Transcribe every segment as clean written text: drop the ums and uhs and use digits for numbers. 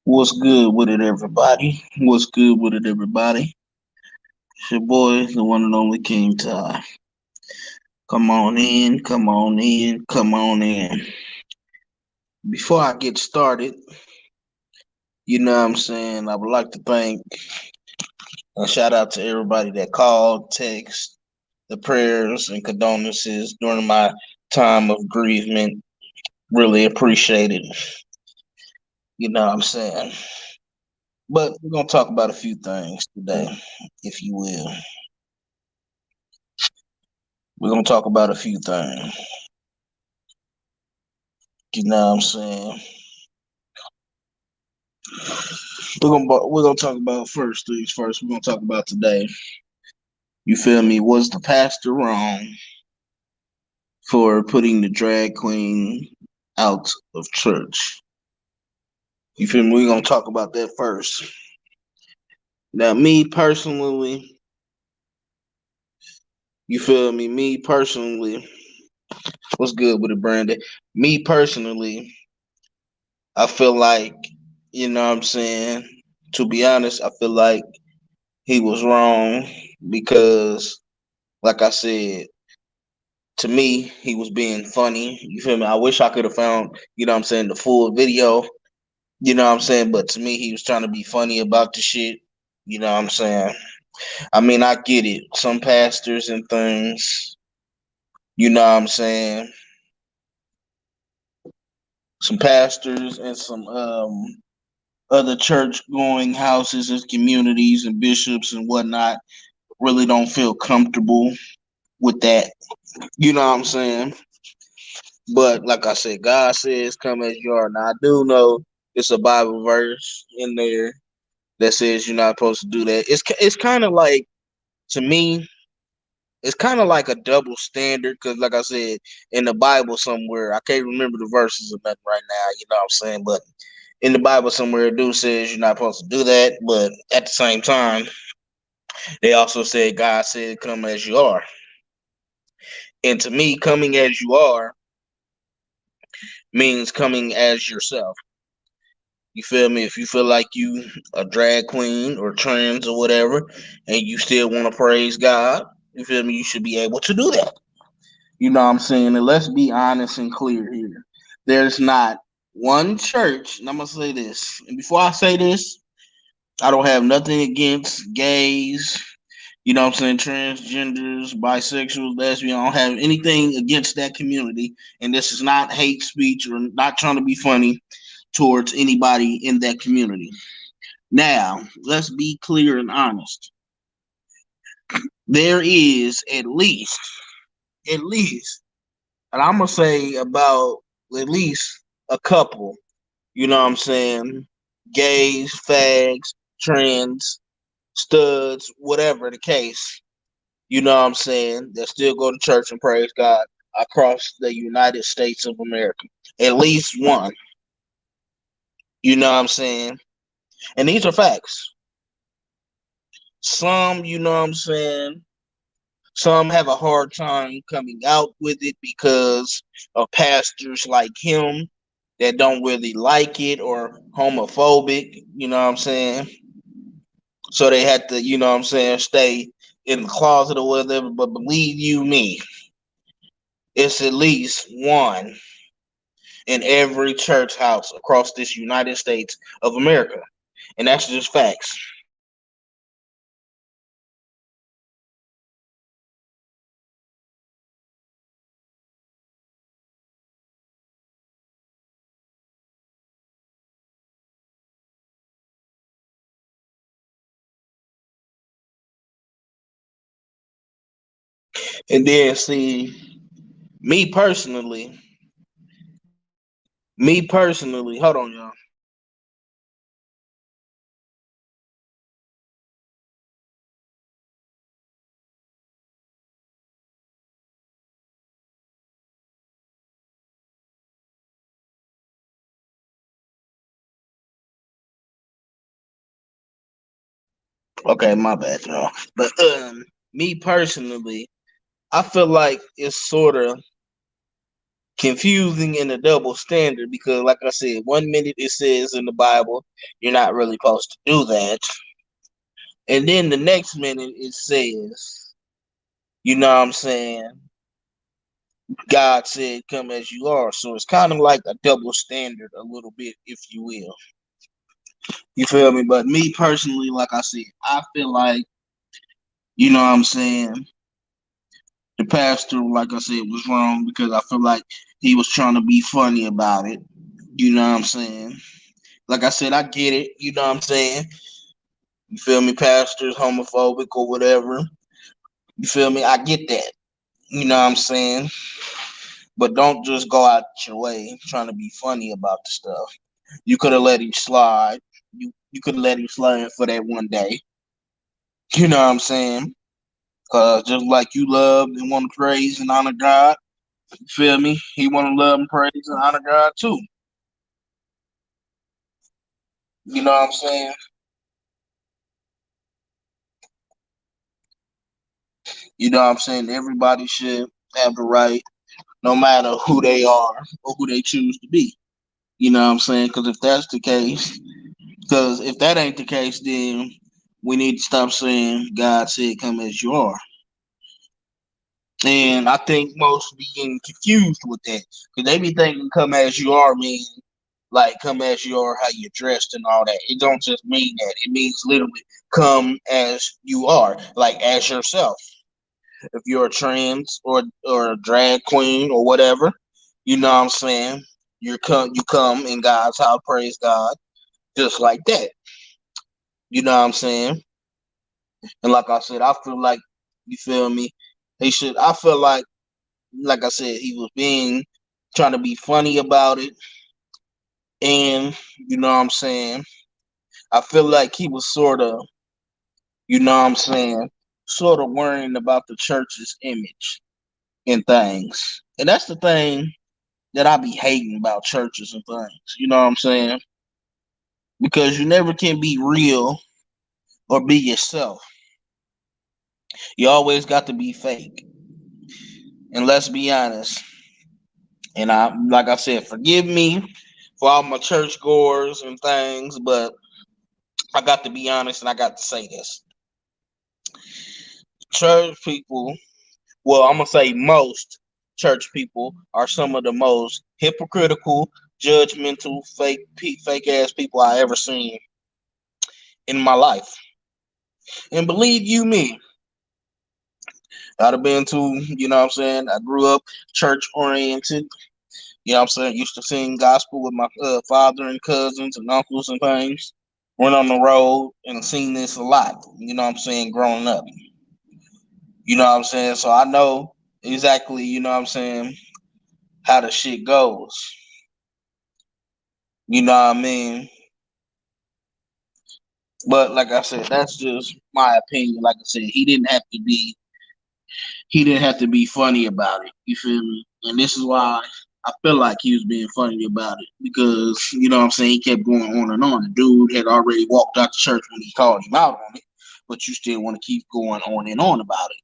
What's good with it, everybody? What's good with it, everybody? It's your boy, the one and only King Ty. Come on in, come on in, come on in. Before I get started, what I'm saying, I would like to thank and shout out to everybody that called, text, the prayers and condolences during my time of bereavement. Really appreciate it. What I'm saying. But we're going to talk about a few things today, if you will. We're going to talk about a few things. You know what I'm saying? We're gonna talk about first things first. We're gonna talk about today. You feel me? Was the pastor wrong for putting the drag queen out of church? You feel me? We're gonna talk about that first. Now, me personally, you feel me? Me personally, what's good with it, Brandon? Me personally, I feel like, you know what I'm saying? To be honest, I feel like he was wrong because, like I said, to me, he was being funny. You feel me? I wish I could have found, the full video. You know what I'm saying? But to me, he was trying to be funny about the shit. You know what I'm saying? I mean, I get it. Some pastors and things, you know what I'm saying? Some pastors and some other church going houses and communities and bishops and whatnot really don't feel comfortable with that. You know what I'm saying? But like I said, God says, "Come as you are." Now I do know it's a Bible verse in there that says you're not supposed to do that. It's kind of like, to me, it's kind of like a double standard because, like I said, in the Bible somewhere, I can't remember the verses or nothing right now. You know what I'm saying? But in the Bible somewhere, it do says you're not supposed to do that. But at the same time, they also said God said, "Come as you are." And to me, coming as you are means coming as yourself. You feel me? If you feel like you a drag queen or trans or whatever, and you still want to praise God, you feel me? You should be able to do that. You know what I'm saying? And let's be honest and clear here. There's not one church, and I'm gonna say this. And before I say this, I don't have nothing against gays. You know what I'm saying? Transgenders, bisexuals, lesbian. I don't have anything against that community. And this is not hate speech or not trying to be funny towards anybody in that community. Now, let's be clear and honest. There is at least, and I'm gonna say about at least a couple, you know what I'm saying, gays, fags, trans, studs, whatever the case, you know what I'm saying, that still go to church and praise God across the United States of America. At least one, you know what I'm saying? And these are facts. Some, you know what I'm saying, some have a hard time coming out with it because of pastors like him that don't really like it or homophobic, you know what I'm saying? So they had to, you know what I'm saying, stay in the closet or whatever. But believe you me, it's at least one in every church house across this United States of America. And that's just facts. And then see, me personally, hold on, y'all. Okay, my bad, y'all. But me personally, I feel like it's sort of confusing and a double standard because, like I said, 1 minute it says in the Bible you're not really supposed to do that, and then the next minute it says, you know what I'm saying, God said, "Come as you are." So it's kind of like a double standard, a little bit, if you will. You feel me? But me personally, like I said, I feel like, you know what I'm saying, the pastor, like I said, was wrong because I feel like he was trying to be funny about it. You know what I'm saying? Like I said, I get it. You know what I'm saying? You feel me? Pastor's homophobic or whatever. You feel me? I get that. You know what I'm saying? But don't just go out your way trying to be funny about the stuff. You could have let him slide. You could have let him slide for that one day. You know what I'm saying? Cause just like you love and want to praise and honor God, you feel me? He want to love and praise and honor God too. You know what I'm saying? You know what I'm saying? Everybody should have the right, no matter who they are or who they choose to be. You know what I'm saying? Because if that's the case, because if that ain't the case, then we need to stop saying God said, "Come as you are." And I think most be getting confused with that because they be thinking "come as you are" mean like come as you are, how you're dressed and all that. It don't just mean that. It means literally come as you are, like as yourself. If you're a trans or a drag queen or whatever, you know what I'm saying. You come in God's house, praise God, just like that. You know what I'm saying. And like I said, I feel like you feel me. He should. I feel like I said, he was being trying to be funny about it, and you know what I'm saying. I feel like he was sort of, you know what I'm saying, sort of worrying about the church's image and things. And that's the thing that I be hating about churches and things. You know what I'm saying? Because you never can be real or be yourself. You always got to be fake. And let's be honest. And I, like I said, forgive me for all my church goers and things, but I got to be honest and I got to say this. Church people, well, I'm gonna say most church people are some of the most hypocritical, judgmental, fake ass people I ever seen in my life. And believe you me, I'd have been to, you know what I'm saying? I grew up church oriented. You know what I'm saying? Used to sing gospel with my father and cousins and uncles and things. Went on the road and seen this a lot. You know what I'm saying? Growing up. You know what I'm saying? So I know exactly, you know what I'm saying, how the shit goes. You know what I mean? But like I said, that's just my opinion. Like I said, he didn't have to be funny about it. You feel me? And this is why I feel like he was being funny about it because you know what I'm saying. He kept going on and on. The dude had already walked out the church when he called him out on it, but you still want to keep going on and on about it.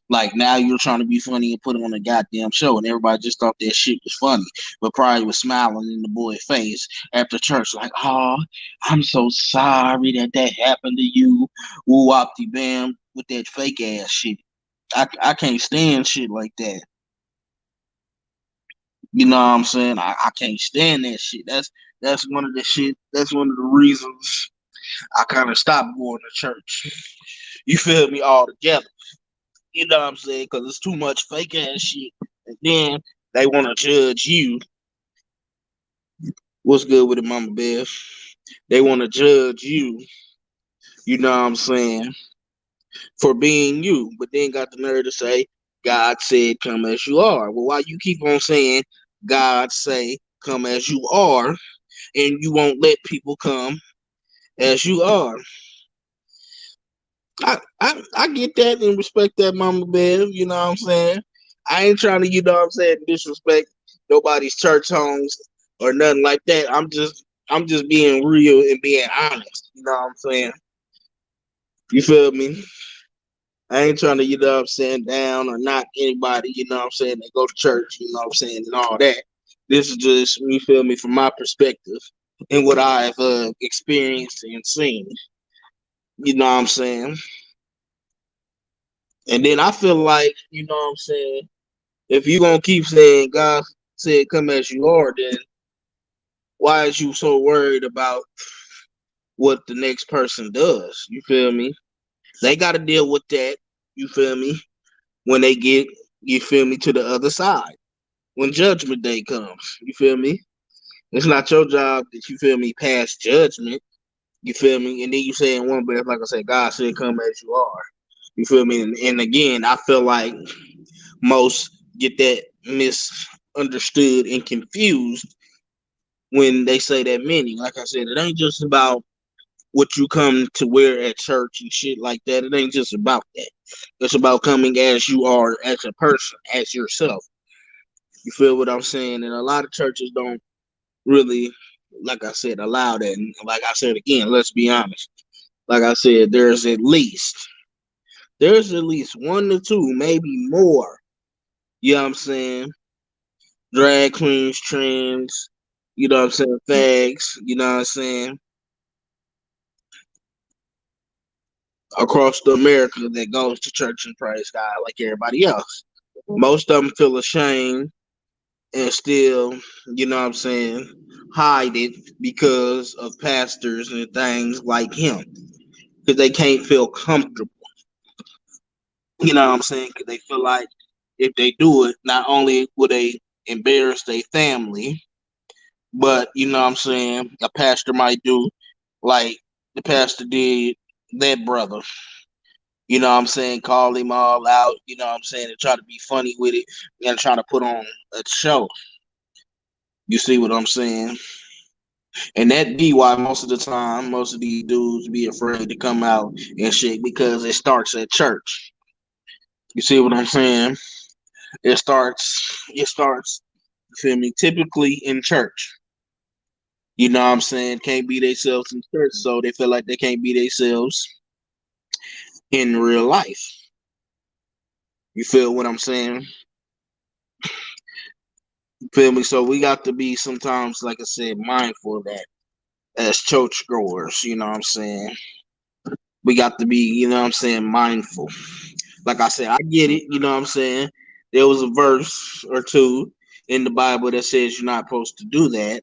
Like now you're trying to be funny and put it on a goddamn show, and everybody just thought that shit was funny, but probably was smiling in the boy's face after church, like, "Oh, I'm so sorry that happened to you." Woo wop de bam with that fake ass shit. I can't stand shit like that. You know what I'm saying? I can't stand that shit. That's one of the shit. That's one of the reasons I kind of stopped going to church. You feel me? Altogether. You know what I'm saying? Because it's too much fake ass shit. And then they want to judge you. What's good with it, Mama Beth? They want to judge you. You know what I'm saying? For being you, but then got the nerve to say God said, "Come as you are." Well, why you keep on saying God say, "Come as you are," and you won't let people come as you are? I get that and respect that, Mama Bev. You know what I'm saying? I ain't trying to, you know what I'm saying, disrespect nobody's church homes or nothing like that. I'm just being real and being honest. You know what I'm saying? You feel me? I ain't trying to, you know what I'm saying, down or knock anybody, you know what I'm saying, that go to church, you know what I'm saying, and all that. This is just, you feel me, from my perspective and what I've experienced and seen, you know what I'm saying. And then I feel like, you know what I'm saying, if you gonna keep saying God said come as you are, then why is you so worried about what the next person does? You feel me? They got to deal with that. You feel me? When they get, you feel me, to the other side. When judgment day comes, you feel me? It's not your job that you feel me pass judgment. You feel me? And then you say in one breath, like I said, God said, "Come as you are." You feel me? And again, I feel like most get that misunderstood and confused when they say that meaning. Like I said, it ain't just about what you come to wear at church and shit like that. It ain't just about that. It's about coming as you are, as a person, as yourself. You feel what I'm saying? And a lot of churches don't really, like I said, allow that. And like I said again, let's be honest. Like I said, there's at least one to two, maybe more. You know what I'm saying? Drag queens, trends, you know what I'm saying, fags, you know what I'm saying, across the America that goes to church and praise God like everybody else. Most of them feel ashamed and still, you know what I'm saying, hide it because of pastors and things like him. Because they can't feel comfortable. You know what I'm saying? Because they feel like if they do it, not only will they embarrass their family, but you know what I'm saying, a pastor might do like the pastor did that brother. You know what I'm saying? Call him all out, you know what I'm saying, and try to be funny with it and try to put on a show. You see what I'm saying? And that be why most of the time, most of these dudes be afraid to come out and shit because it starts at church. You see what I'm saying? It starts, you feel me, typically in church. You know what I'm saying? Can't be themselves in church, so they feel like they can't be themselves in real life. You feel what I'm saying? You feel me? So we got to be sometimes, like I said, mindful of that as church goers, you know what I'm saying? We got to be, you know what I'm saying, mindful. Like I said, I get it, you know what I'm saying? There was a verse or two in the Bible that says you're not supposed to do that.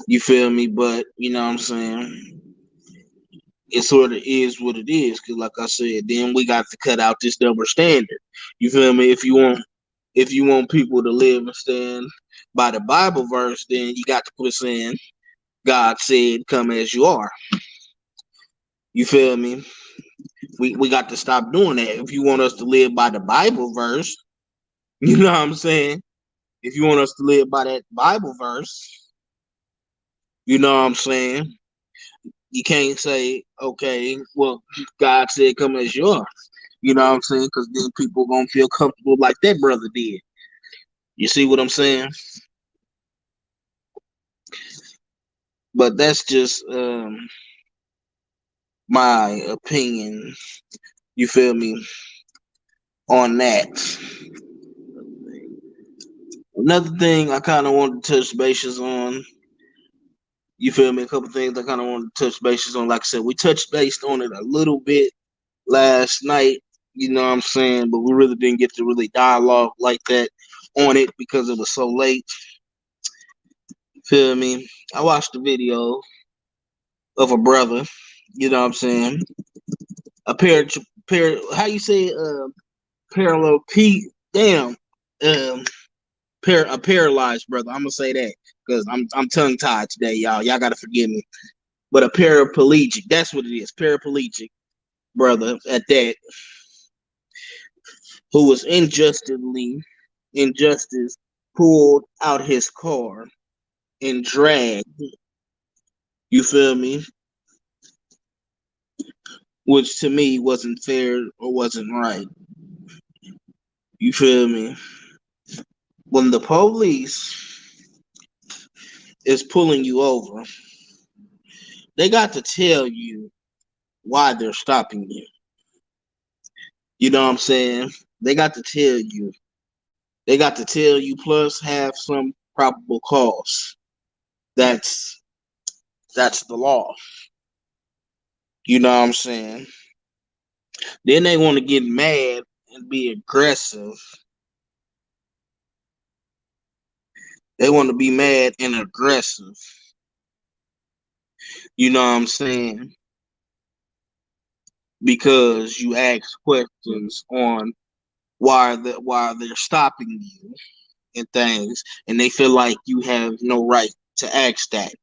You feel me? But you know what I'm saying? It sort of is what it is. Cause like I said, then we got to cut out this double standard. You feel me? If you want people to live and stand by the Bible verse, then you got to put saying God said, "Come as you are." You feel me? We got to stop doing that. If you want us to live by the Bible verse, you know what I'm saying? If you want us to live by that Bible verse, you know what I'm saying? You can't say, okay, well, God said, "Come as you are." You know what I'm saying? Because then people gonna feel comfortable like that brother did. You see what I'm saying? But that's just my opinion. You feel me on that? Another thing I kind of wanted to touch bases on. You feel me? A couple things I kind of wanted to touch bases on. Like I said, we touched base on it a little bit last night. You know what I'm saying? But we really didn't get to really dialogue like that on it because it was so late. Feel me? I watched a video of a brother. You know what I'm saying? A pair. How you say? Parallel P. Damn. Um. A paralyzed brother. I'm gonna say that because I'm tongue tied today, y'all. Y'all gotta forgive me. But a paraplegic. That's what it is. Paraplegic brother at that, who was injustice pulled out his car and dragged. You feel me? Which to me wasn't fair or wasn't right. You feel me? When the police is pulling you over, they got to tell you why they're stopping you. You know what I'm saying? They got to tell you. They got to tell you plus have some probable cause. That's that's the law. You know what I'm saying? Then they want to get mad and be aggressive. They want to be mad and aggressive. You know what I'm saying? Because you ask questions on why they're stopping you and things, and they feel like you have no right to ask that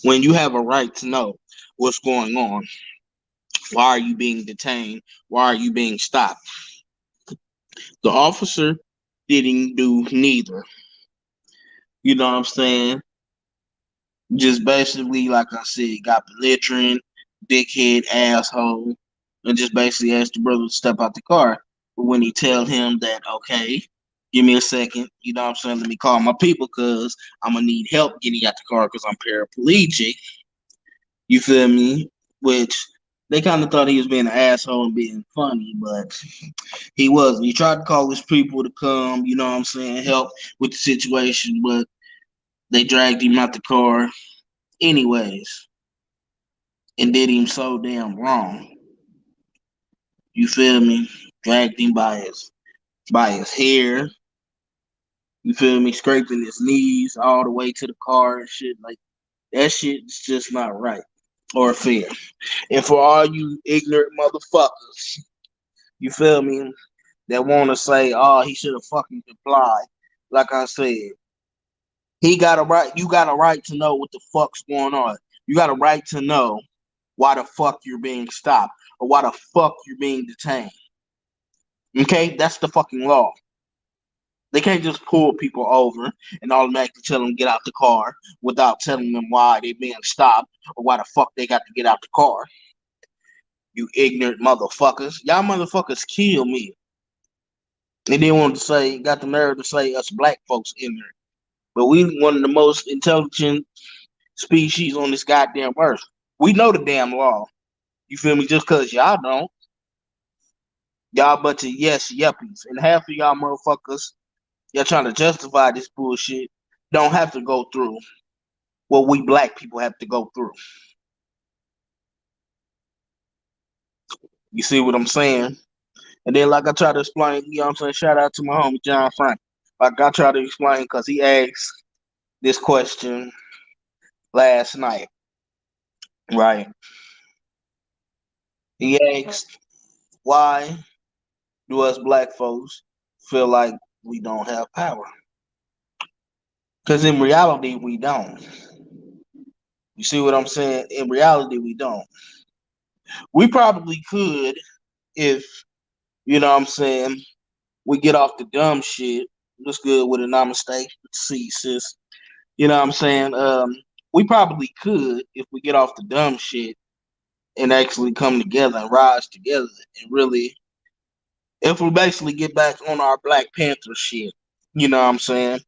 when you have a right to know what's going on. Why are you being detained? Why are you being stopped? The officer didn't do neither. You know what I'm saying? Just basically, like I said, got belligerent, dickhead, asshole, and just basically asked the brother to step out the car. But when he tell him that, okay, give me a second, you know what I'm saying? Let me call my people because I'm gonna need help getting out the car because I'm paraplegic. You feel me? Which they kind of thought he was being an asshole and being funny, but he wasn't. He tried to call his people to come, you know what I'm saying, help with the situation, but they dragged him out the car anyways and did him so damn wrong. You feel me? Dragged him by his hair. You feel me? Scraping his knees all the way to the car and shit. Like that shit's just not right or fair. And for all you ignorant motherfuckers, you feel me? That want to say, "Oh, he should have fucking complied." Like I said, he got a right. You got a right to know what the fuck's going on. You got a right to know why the fuck you're being stopped or why the fuck you're being detained. Okay, that's the fucking law. They can't just pull people over and automatically tell them get out the car without telling them why they being stopped or why the fuck they got to get out the car. You ignorant motherfuckers. Y'all motherfuckers kill me. And then want to say, got the nerve to say us black folks ignorant. But we one of the most intelligent species on this goddamn earth. We know the damn law. You feel me? Just cause y'all don't. Y'all bunch of yes yuppies. And half of y'all motherfuckers, y'all trying to justify this bullshit, don't have to go through what we black people have to go through. You see what I'm saying? And then like I try to explain, you know what I'm saying? Shout out to my homie John Frank. Like I try to explain because he asked this question last night, right? He asked, why do us black folks feel like we don't have power? Because in reality, we don't. You see what I'm saying? In reality, we don't. We probably could if, you know what I'm saying, we get off the dumb shit. What's good with a namaste? See, sis. You know what I'm saying? We probably could if we get off the dumb shit and actually come together and rise together and really, if we basically get back on our Black Panther shit, you know what I'm saying?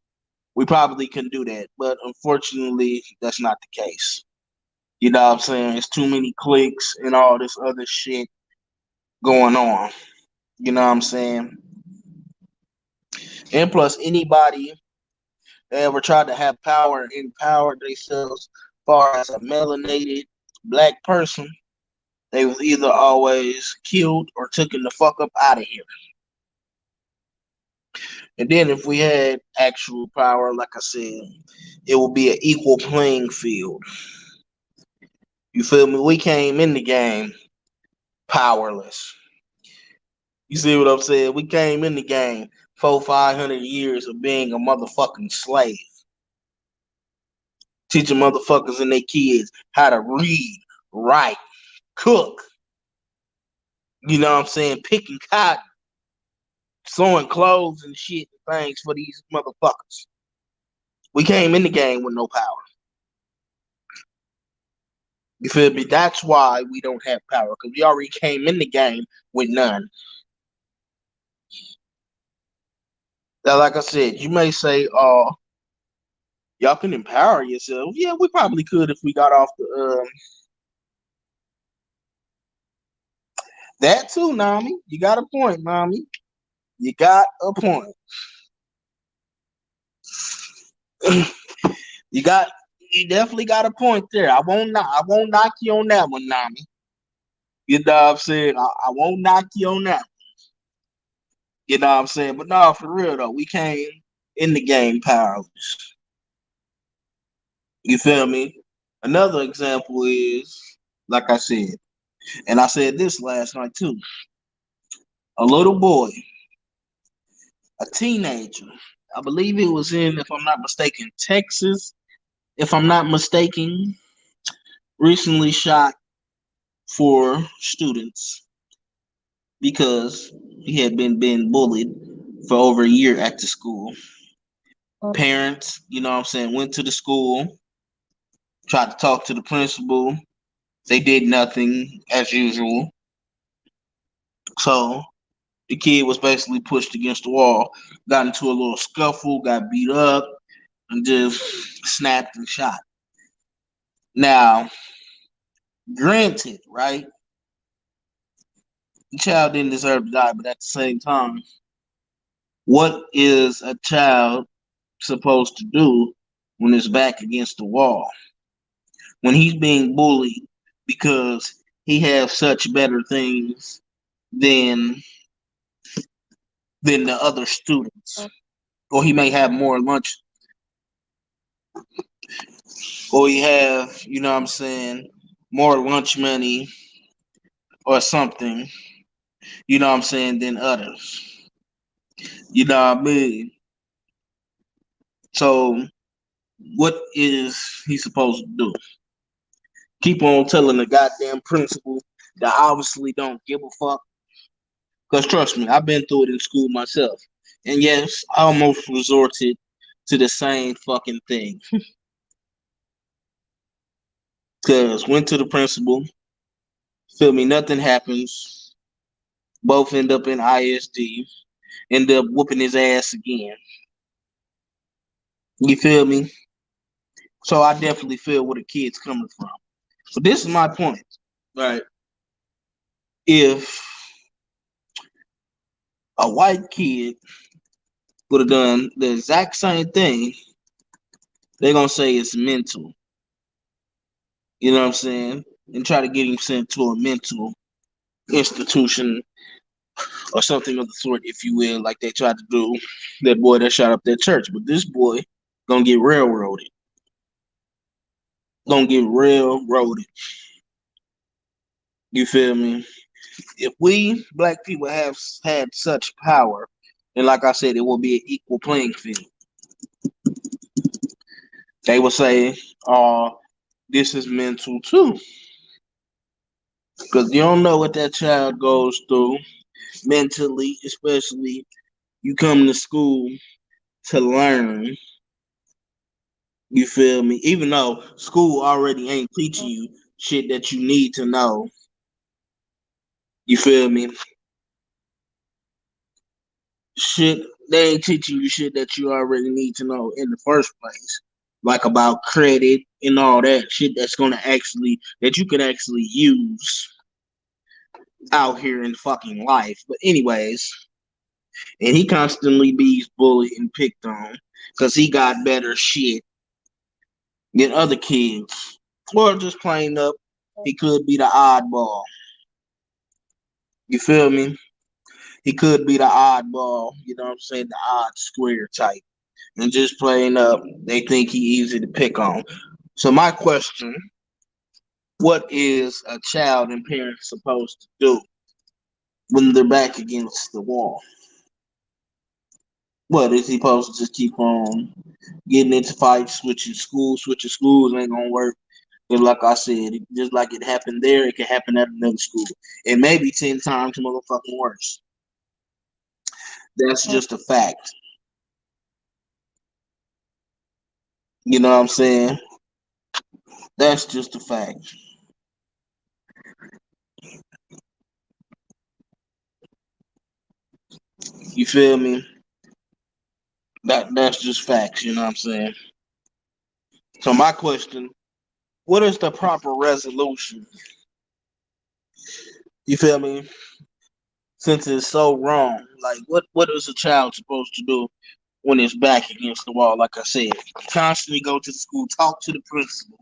We probably can do that. But unfortunately, that's not the case. You know what I'm saying? It's too many clicks and all this other shit going on. You know what I'm saying? And plus, anybody that ever tried to have power and empower themselves as far as a melanated black person, they was either always killed or taken the fuck up out of here. And then if we had actual power, like I said, it would be an equal playing field. You feel me? We came in the game powerless. You see what I'm saying? We came in the game 500 years of being a motherfucking slave. Teaching motherfuckers and their kids how to read, write, cook. You know what I'm saying? Picking cotton, sewing clothes and shit and things for these motherfuckers. We came in the game with no power. You feel me? That's why we don't have power, because we already came in the game with none. Now, like I said, you may say, "Oh, y'all can empower yourself." Yeah, we probably could if we got off the That too, Nami. You got a point, Nami. You got a point. you got you definitely got a point there. I won't knock you on that one, Nami. You know what I'm saying? I won't knock you on that. You know what I'm saying? But no, for real though, we came in the game powerless. You feel me? Another example is, like I said, and I said this last night too. A little boy, a teenager, I believe it was in, if I'm not mistaken, Texas, if I'm not mistaken, recently shot four students because he had been bullied for over a year at the school. Parents, you know what I'm saying, went to the school, tried to talk to the principal. They did nothing as usual. So the kid was basically pushed against the wall, got into a little scuffle, got beat up, and just snapped and shot. Now, granted, right? The child didn't deserve to die, but at the same time, what is a child supposed to do when it's back against the wall? When he's being bullied because he has such better things than the other students, or he may have more lunch, or he have, you know what I'm saying, more lunch money or something, you know what I'm saying, than others. You know what I mean? So what is he supposed to do? Keep on telling the goddamn principal that obviously don't give a fuck? Because trust me, I've been through it in school myself. And yes, I almost resorted to the same fucking thing. Because went to the principal, feel me, nothing happens. Both end up in ISD, end up whooping his ass again. You feel me? So I definitely feel where the kid's coming from. But this is my point. Right. If a white kid would have done the exact same thing, they're gonna say it's mental. You know what I'm saying? And try to get him sent to a mental institution or something of the sort, if you will, like they tried to do that boy that shot up that church. But this boy gonna get railroaded. Gonna get railroaded. You feel me? If we black people have had such power, then like I said, it will be an equal playing field. They will say, "Oh, this is mental too," because you don't know what that child goes through mentally, especially you come to school to learn. You feel me? Even though school already ain't teaching you shit that you need to know. You feel me? Shit, they ain't teaching you shit that you already need to know in the first place. Like about credit and all that shit that's gonna actually that you can actually use out here in fucking life. But anyways, and he constantly be bullied and picked on because he got better shit than other kids. Or just plain up, he could be the oddball. You feel me? He could be the oddball, you know what I'm saying? The odd square type. And just plain up, they think he easy to pick on. So my question, what is a child and parent supposed to do when they're back against the wall? What is he supposed to just keep on getting into fights, switching schools ain't gonna work. But like I said, just like it happened there, it can happen at another school. And maybe 10 times motherfucking worse. That's just a fact. You know what I'm saying? That's just a fact. You feel me? That's just facts, you know what I'm saying? So my question, what is the proper resolution? You feel me? since it's so wrong. Like, what is a child supposed to do when it's back against the wall? Like I said, constantly go to the school, talk to the principal,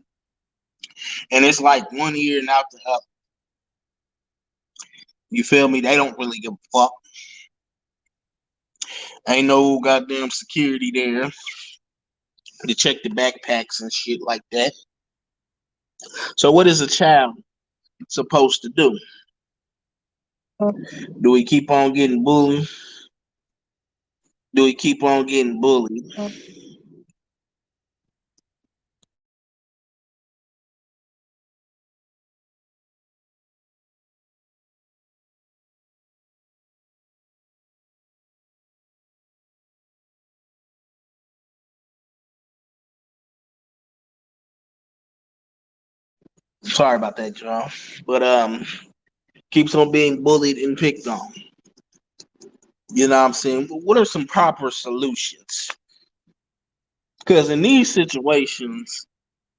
and it's like one ear and out the other. You feel me? They don't really give a fuck. Ain't no goddamn security there to check the backpacks and shit like that. So, what is a child supposed to do? Do we keep on getting bullied? Do we keep on getting bullied? Sorry about that, y'all. But keeps on being bullied and picked on. You know what I'm saying? What are some proper solutions? Because in these situations,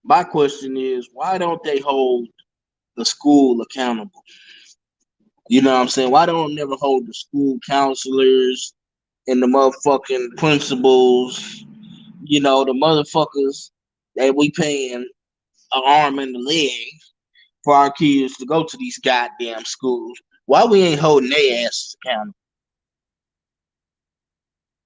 my question is, why don't they hold the school accountable? You know what I'm saying? Why don't they never hold the school counselors and the motherfucking principals, the motherfuckers that we paying an arm and a leg for our kids to go to these goddamn schools? Why we ain't holding their asses accountable?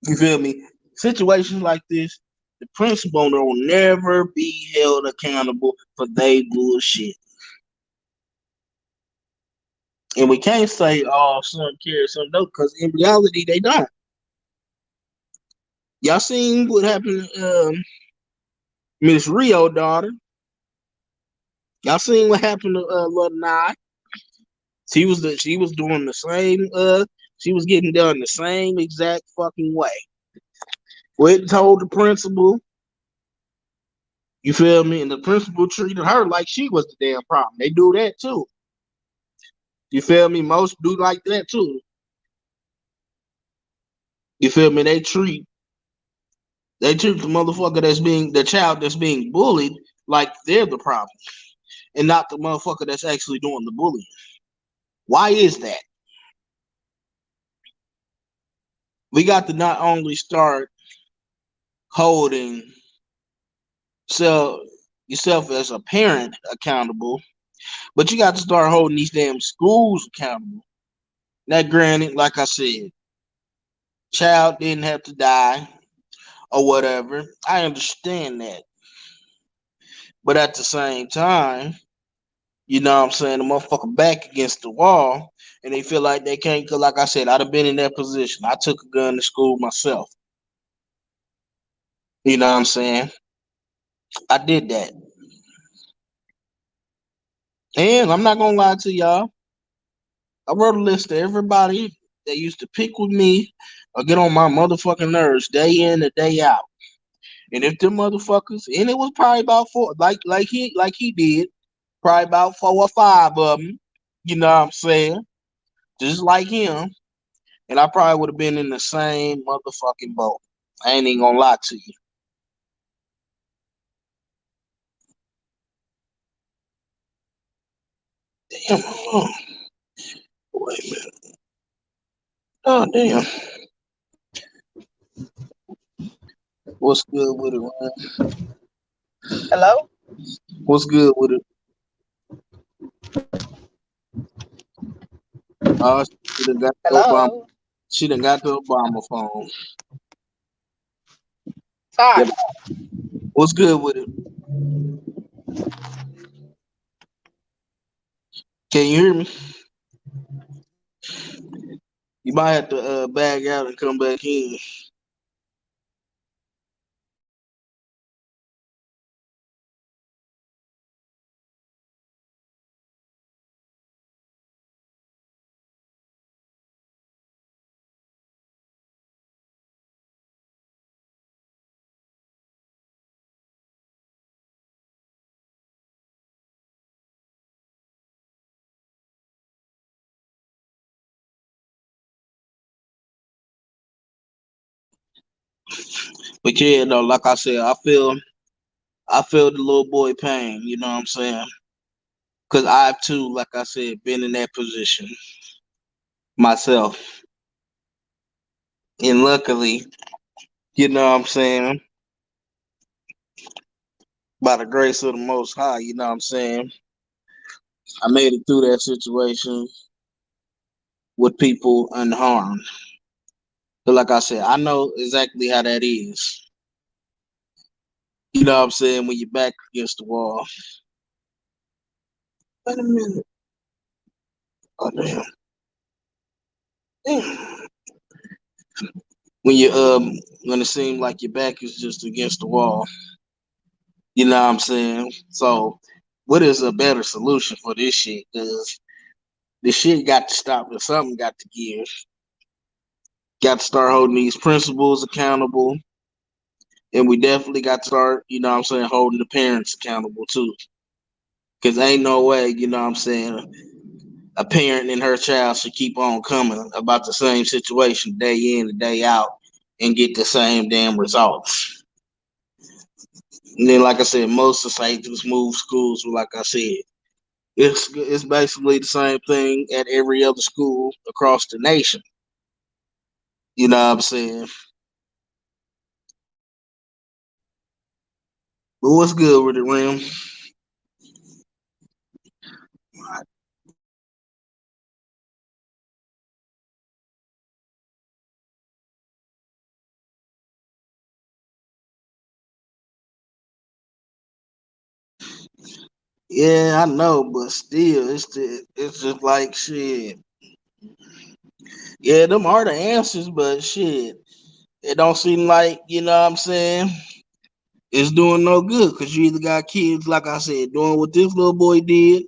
You feel me? Situations like this, the principal will never be held accountable for they bullshit. And we can't say, oh, some care, some don't, because in reality, they don't. Y'all seen what happened to Miss Rio daughter? Y'all seen what happened to Lil Nye? She was doing the same, she was getting done the same exact fucking way. Went and told the principal, you feel me? And the principal treated her like she was the damn problem. They do that too. You feel me? Most do like that too. You feel me? They treat the motherfucker the child that's being bullied like they're the problem and not the motherfucker that's actually doing the bullying. Why is that? We got to not only start holding self yourself as a parent accountable, but you got to start holding these damn schools accountable. Now, granted, like I said, child didn't have to die or whatever. I understand that. But at the same time, you know what I'm saying, the motherfucker back against the wall and they feel like they can't, cause like I said, I'd have been in that position. I took a gun to school myself. You know what I'm saying? I did that. And I'm not gonna lie to y'all. I wrote a list of everybody that used to pick with me or get on my motherfucking nerves day in and day out. And if them motherfuckers, and it was probably about four, like he did, probably about 4 or 5 of them. You know what I'm saying? Just like him, and I probably would have been in the same motherfucking boat. I ain't even gonna lie to you. Damn, hold on. Wait a minute. Oh damn. What's good with it, man? Hello? What's good with it? She done got the Obama. Hello? She done got the Obama phone. Yep. Sorry. What's good with it? Can you hear me? You might have to bag out and come back in. But yeah, though, like I said, I feel the little boy pain. You know what I'm saying? Because I've too, like I said, been in that position. myself. And luckily, you know what I'm saying, by the grace of the Most High, you know what I'm saying, I made it through that situation with people unharmed. But like I said, I know exactly how that is. You know what I'm saying, when you're back against the wall. Wait a minute. Oh, damn. Damn. When you when it seems like your back is just against the wall. You know what I'm saying? So what is a better solution for this shit? Because this shit got to stop and something got to give. Got to start holding these principals accountable. And we definitely got to start, you know what I'm saying, holding the parents accountable too. Because ain't no way, you know what I'm saying, a parent and her child should keep on coming about the same situation day in and day out and get the same damn results. And then, like I said, most societies move schools. Like I said, it's basically the same thing at every other school across the nation. You know what I'm saying? But what's good with it, Rim? Yeah, I know, but still, it's just like shit. Yeah, them are the answers, but shit, it don't seem like, you know what I'm saying, it's doing no good because you either got kids, like I said, doing what this little boy did,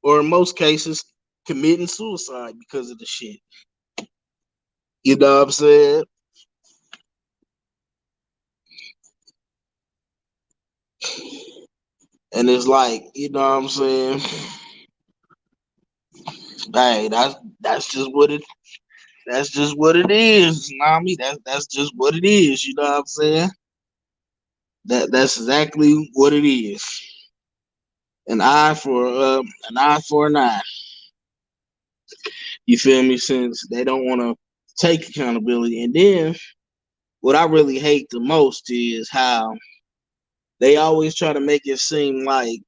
or in most cases, committing suicide because of the shit. You know what I'm saying? And it's like, you know what I'm saying? Hey, that's just what it that's just what it is, Nami. That's just what it is, you know what I'm saying? That's exactly what it is. An eye for an eye. You feel me? Since they don't want to take accountability. And then what I really hate the most is how they always try to make it seem like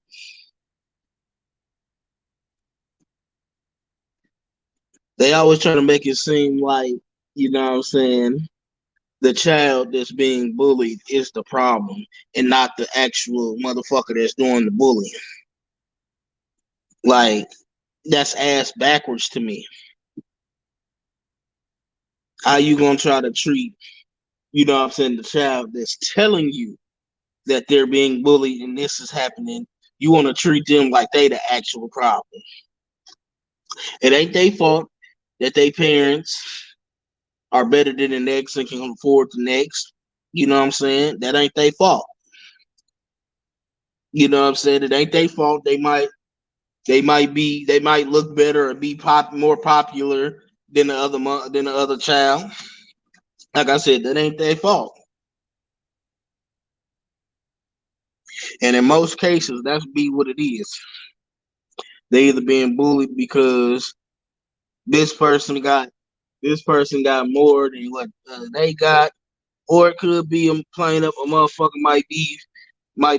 they always try to make it seem like, you know what I'm saying, the child that's being bullied is the problem and not the actual motherfucker that's doing the bullying. Like, that's ass backwards to me. How you gonna try to treat, you know what I'm saying, the child that's telling you that they're being bullied and this is happening? You want to treat them like they the actual problem. It ain't their fault that they parents are better than the next and can afford the next. You know what I'm saying? That ain't their fault. You know what I'm saying? It ain't their fault. They might look better or be more popular than the other child. Like I said, that ain't their fault. And in most cases, that's be what it is. They either being bullied because this person got this person got more than what they got, or it could be a plain up a motherfucker might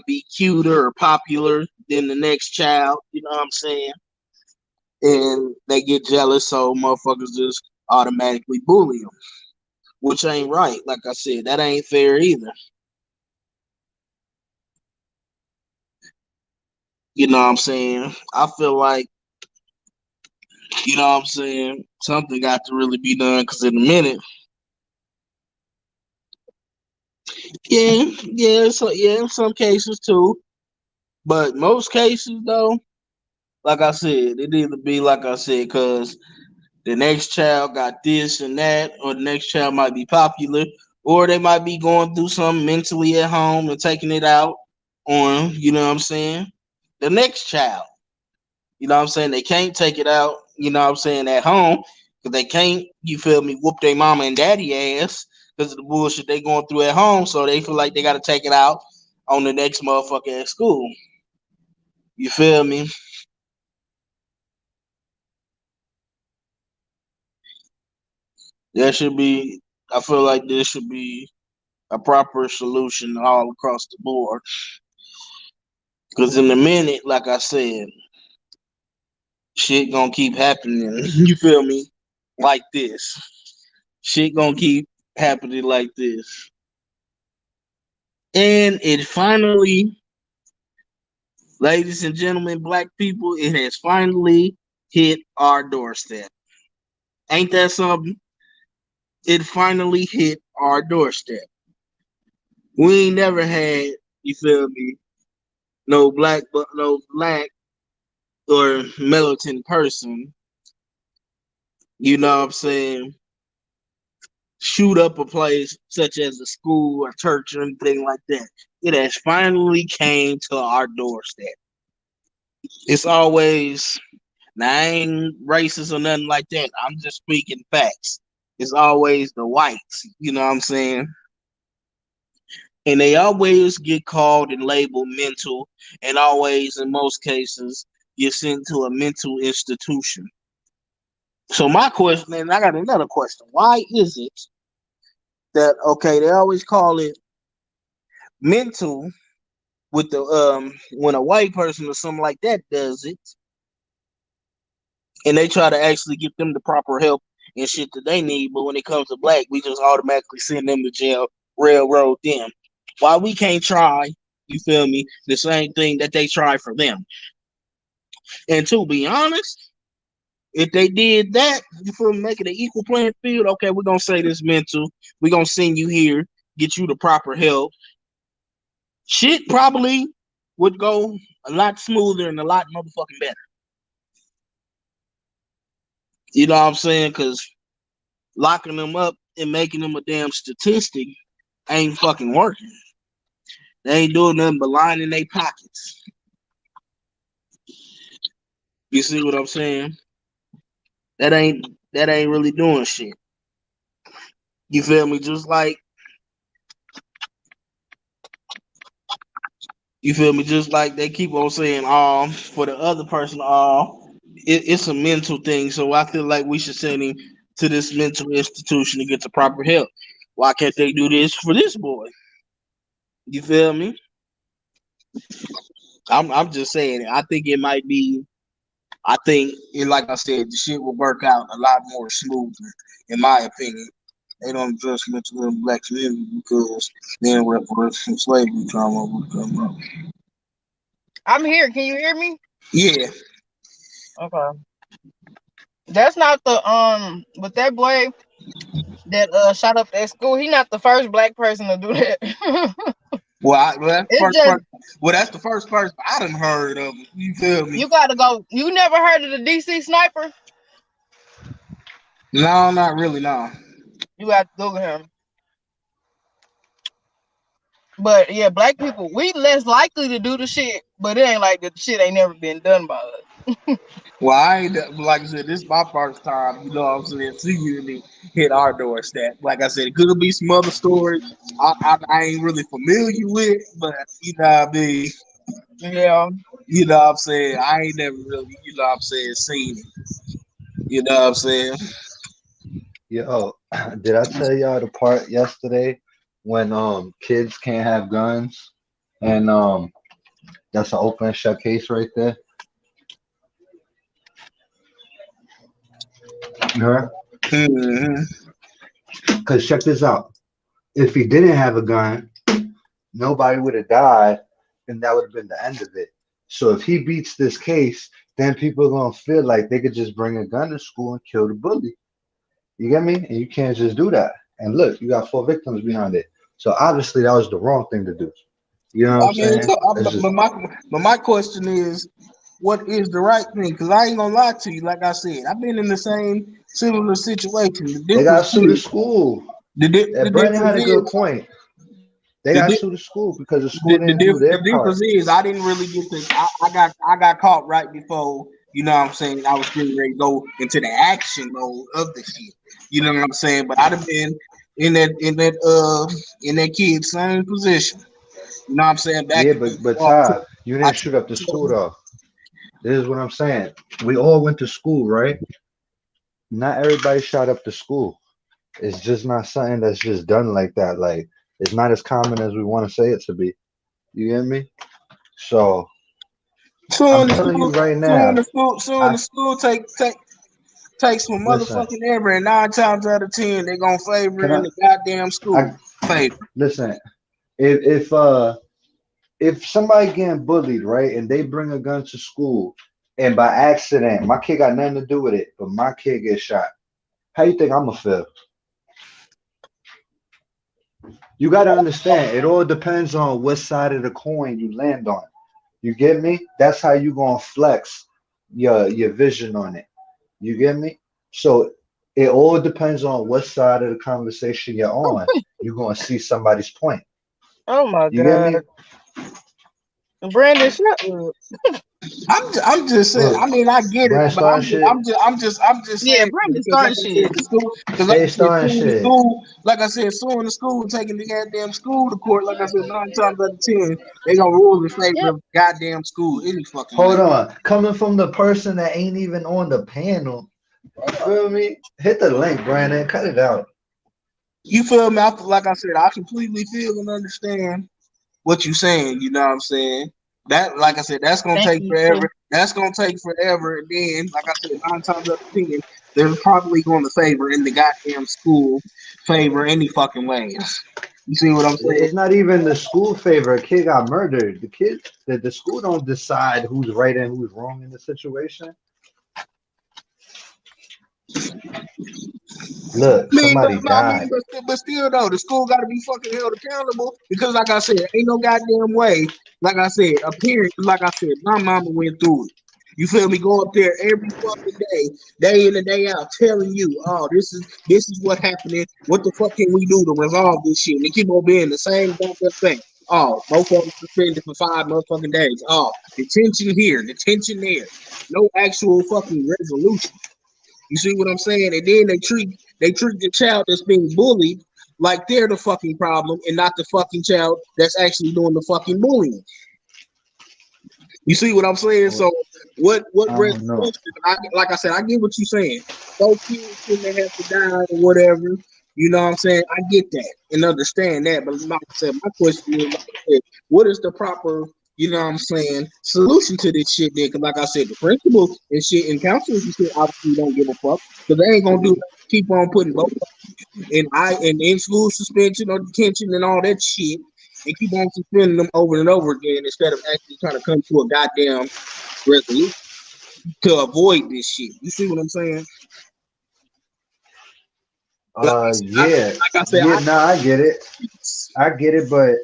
be cuter or popular than the next child. You know what I'm saying? And they get jealous, so motherfuckers just automatically bully them, which ain't right. Like I said, that ain't fair either. You know what I'm saying? I feel like, you know what I'm saying, something got to really be done because in a minute, yeah, in some cases too, but most cases though, like I said, it either be like I said, because the next child got this and that, or the next child might be popular, or they might be going through something mentally at home and taking it out on, you know what I'm saying, the next child. You know what I'm saying? They can't take it out, you know what I'm saying, at home because they can't, you feel me, whoop their mama and daddy ass because of the bullshit they going through at home. So they feel like they got to take it out on the next motherfucker at school. You feel me? There should be. I feel like there should be a proper solution all across the board. Because in a minute, like I said, shit gonna keep happening. You feel me? Like this. Shit gonna keep happening like this. And it finally, ladies and gentlemen, black people, it has finally hit our doorstep. Ain't that something? It finally hit our doorstep. We ain't never had, you feel me, no black or militant person, you know what I'm saying, shoot up a place such as a school or church or anything like that. It has finally came to our doorstep. It's always, now I ain't racist or nothing like that. I'm just speaking facts. It's always the whites, you know what I'm saying? And they always get called and labeled mental, and always, in most cases, get sent to a mental institution. So my question, and I got another question: why is it that they always call it mental with the when a white person or something like that does it, and they try to actually give them the proper help and shit that they need, but when it comes to black, we just automatically send them to jail, railroad them. Why we can't try, you feel me, the same thing that they try for them? And to be honest, if they did that, you feel me, make it an equal playing field, okay, we're gonna say this mental, we're gonna send you here, get you the proper help. Shit probably would go a lot smoother and a lot motherfucking better. You know what I'm saying? Because locking them up and making them a damn statistic ain't fucking working. They ain't doing nothing but lining their pockets. You see what I'm saying? That ain't really doing shit. You feel me? Just like they keep on saying, for the other person, it's a mental thing. So I feel like we should send him to this mental institution to get the proper help. Why can't they do this for this boy? You feel me? I'm just saying. I think it might be. I think, like I said, the shit will work out a lot more smoothly, in my opinion. They don't address mental in the black community because then reparations and slavery trauma would come up. I'm here. Can you hear me? Yeah. Okay. That's not the but that boy that shot up that school, he not the first black person to do that. It's just That's the first person I done heard of. You feel me? you gotta go. You never heard of the DC sniper? No, not really. No. You got to Google him. But yeah, black people, we less likely to do the shit, but it ain't like the shit ain't never been done by us. Well, I ain't, like I said, this is my first time, you know what I'm saying, see you hit our doorstep. Like I said, it could be some other stories I ain't really familiar with, but you know what I mean? Yeah. You know what I'm saying? I ain't never really, you know what I'm saying, seen it. You know what I'm saying? Yo, did I tell y'all the part yesterday when kids can't have guns and that's an open and shut case right there? You heard? Mm-hmm. Cause check this out. If he didn't have a gun, nobody would have died, and that would have been the end of it. So if he beats this case, then people are gonna feel like they could just bring a gun to school and kill the bully. You get me? And you can't just do that. And look, you got 4 victims behind it. So obviously that was the wrong thing to do. You know what I'm I mean, saying? It's just but my question is, what is the right thing? Because I ain't gonna lie to you. Like I said, I've been in the same similar situation. The they got difference to sue the is, school. the Brandon difference had a good is, point. They the, got to di- sue the school because the school didn't do the their difference part. is, I didn't really get to. I got caught right before. You know what I'm saying? I was getting ready to go into the action mode of the shit. You know what I'm saying? But I'd have been in that kid's same position. You know what I'm saying? Back Yeah, in but the Todd, you I didn't shoot up the school though. This is what I'm saying. We all went to school, right? Not everybody shot up the school. It's just not something that's just done like that. Like it's not as common as we want to say it to be. You get me? So I'm telling you right now, soon I the school take some listen. motherfucking ever, and 9 times out of 10 they gonna favor Can in I? the goddamn school I favor. listen. If somebody getting bullied, right, and they bring a gun to school, and by accident, my kid got nothing to do with it, but my kid gets shot, how you think I'm gonna feel? You got to understand, it all depends on what side of the coin you land on. You get me? That's how you gonna flex your vision on it. You get me? So it all depends on what side of the conversation you're on. You're gonna see somebody's point. Oh my You get god. me? Brandon, shut up. I'm just saying. I Look, mean, I get it, Brand but starting shit. I'm just Yeah, saying Brandon because, like starting I said, shit. the school, because like They I said, starting shit. like I said, suing the school, taking the goddamn school to court. Like I said, 9 times out of 10, they gonna rule in favor Yep. of goddamn school any fucking way. Hold on. Coming from the person that ain't even on the panel. You feel me? Hit the link, Brandon. Cut it out. You feel me? Like I said, I completely feel and understand what you saying. You know what I'm saying? That, like I said, that's gonna Thank take you, sir. forever. That's gonna take forever, and then, like I said, 9 times out of 10, they're probably going to favor in the goddamn school favor any fucking ways. You see what I'm saying? It's not even the school favor. A kid got murdered. The school don't decide who's right and who's wrong in the situation. Look, somebody died. But still though, the school got to be fucking held accountable because, like I said, ain't no goddamn way. Like I said, a parent, like I said, my mama went through it. You feel me? Go up there every fucking day in and day out, telling you, oh, this is what happening. What the fuck can we do to resolve this shit? And they keep on being the same goddamn thing. Oh, both of them suspended for 5 motherfucking days. Oh, detention here, detention there. No actual fucking resolution. You see what I'm saying? And then they treat the child that's being bullied like they're the fucking problem and not the fucking child that's actually doing the fucking bullying. You see what I'm saying? So what I don't know. resolution? Like I said, I get what you're saying. Those kids shouldn't have to die or whatever. You know what I'm saying? I get that and understand that. But like I said, my question is, like I said, what is the proper, you know what I'm saying, solution to this shit then? Because like I said, the principals and shit and counselors and shit obviously don't give a fuck. Because they ain't gonna do keep on putting both and in school suspension or detention and all that shit and keep on suspending them over and over again instead of actually trying to come to a goddamn resolution to avoid this shit. You see what I'm saying? Like Yeah, I said, yeah. No, I get it. I get it, but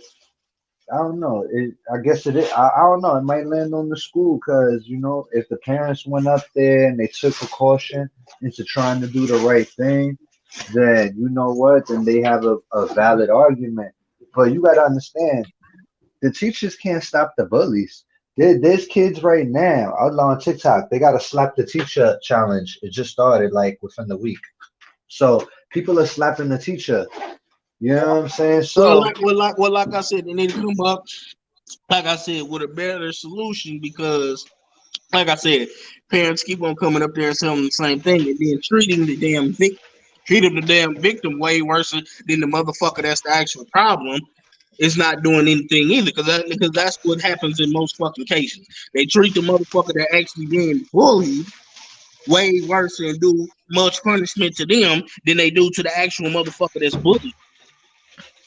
I don't know. I guess it is. I don't know. It might land on the school because if the parents went up there and they took precaution into trying to do the right thing, then you know what? Then they have a valid argument. But you got to understand, the teachers can't stop the bullies. There's kids right now out on TikTok. They got a slap the teacher challenge. It just started like within the week. So people are slapping the teacher. You know what I'm saying? So like I said, they need to come up, like I said, with a better solution because, like I said, parents keep on coming up there and telling the same thing and then treating the damn victim way worse than the motherfucker that's the actual problem. Is not doing anything either because that's what happens in most fucking cases. They treat the motherfucker that actually being bullied way worse and do much punishment to them than they do to the actual motherfucker that's bullied,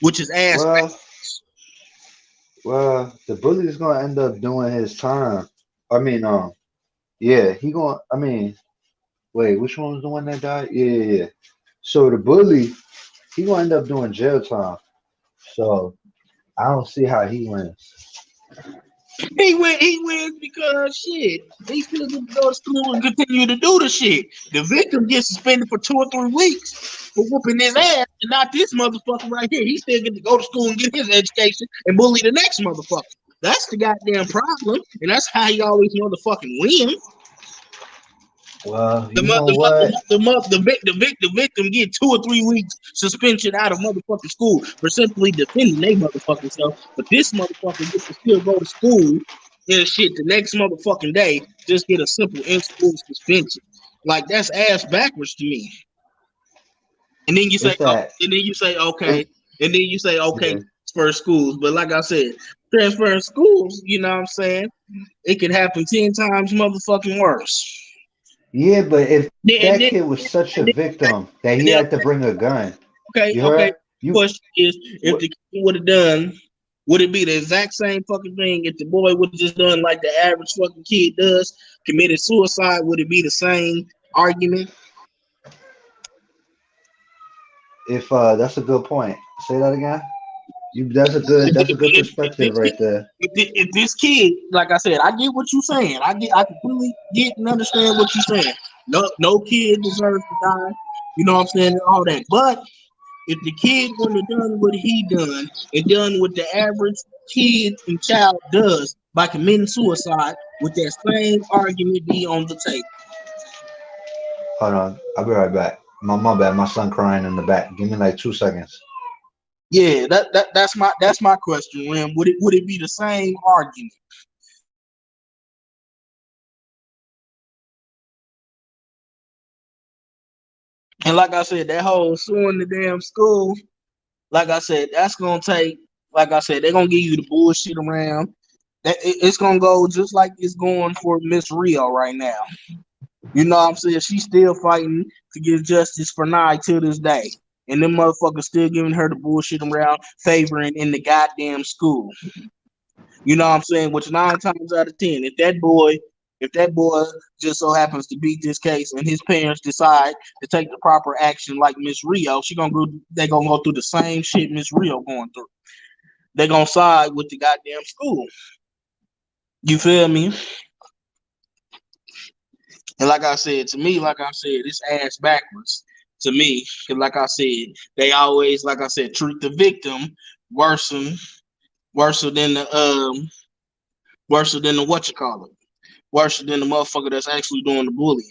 which is ass well, backwards. the bully's gonna end up doing his time. I mean, yeah, he gonna. I mean, wait, which one was the one that died? Yeah. So the bully, he gonna end up doing jail time. So I don't see how he wins. He wins because shit. He still get to go to school and continue to do the shit. The victim gets suspended for 2 or 3 weeks for whooping his ass, and not this motherfucker right here. He still get to go to school and get his education and bully the next motherfucker. That's the goddamn problem, and that's how he always motherfucking wins. Well, The you know what? the victim get 2 or 3 weeks suspension out of motherfucking school for simply defending they motherfucking self. But this motherfucker gets to still go to school and shit the next motherfucking day, just get a simple in school suspension. Like that's ass backwards to me. And then you say, It's that. and then you say, okay, It, and then you say, okay, yeah. transfer schools. But like I said, transferring schools, you know what I'm saying? It could happen 10 times motherfucking worse. Yeah, but if And that then, kid was such a and then, victim that he and then had to bring a gun, okay, you okay. heard? You Question is, if what? the kid would have done, would it be the exact same fucking thing if the boy would have just done like the average fucking kid does, committed suicide? Would it be the same argument? If that's a good point. Say that again. You that's a good If perspective this kid, right there. if this kid, like I said, I get what you're saying. I completely get and understand what you're saying. No kid deserves to die. You know what I'm saying? All that. But if the kid wouldn't have done what he done and done what the average kid and child does by committing suicide, would that same argument be on the table? Hold on, I'll be right back. My bad. My son crying in the back. Give me like 2 seconds. Yeah, that's my question, Rim. Would it be the same argument? And like I said, that whole suing the damn school, like I said, that's gonna take. Like I said, they're gonna give you the bullshit around. It's gonna go just like it's going for Miss Rio right now. You know what I'm saying? She's still fighting to get justice for Nye to this day. And them motherfuckers still giving her the bullshit around favoring in the goddamn school. You know what I'm saying? Which 9 times out of 10, if that boy just so happens to beat this case and his parents decide to take the proper action like Miss Rio, they gonna go through the same shit Miss Rio going through. They gonna side with the goddamn school. You feel me? And like I said, to me, like I said, it's ass backwards to me. Cause like I said, they always, like I said, treat the victim worse than worse than the worse than the what you call it, worse than the motherfucker that's actually doing the bullying.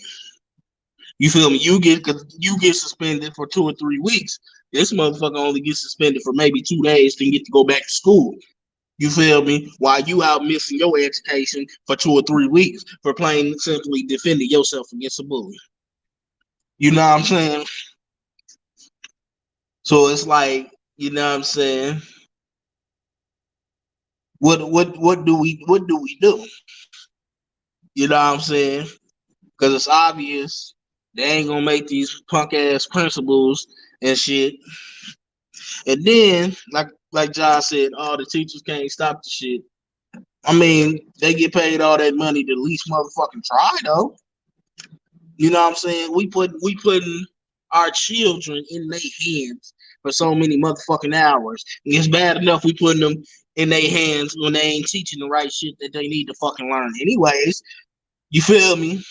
You feel me? You get suspended for 2 or 3 weeks. This motherfucker only gets suspended for maybe 2 days, then get to go back to school. You feel me? While you out missing your education for 2 or 3 weeks for plain simply defending yourself against a bully. You know what I'm saying? So it's like, you know what I'm saying? What do we do? You know what I'm saying? Because it's obvious they ain't gonna make these punk ass principals and shit. And then, like John said, all the teachers can't stop the shit. I mean, they get paid all that money to at least motherfucking try though. You know what I'm saying? We putting our children in their hands for so many motherfucking hours. And it's bad enough we putting them in their hands when they ain't teaching the right shit that they need to fucking learn anyways. You feel me?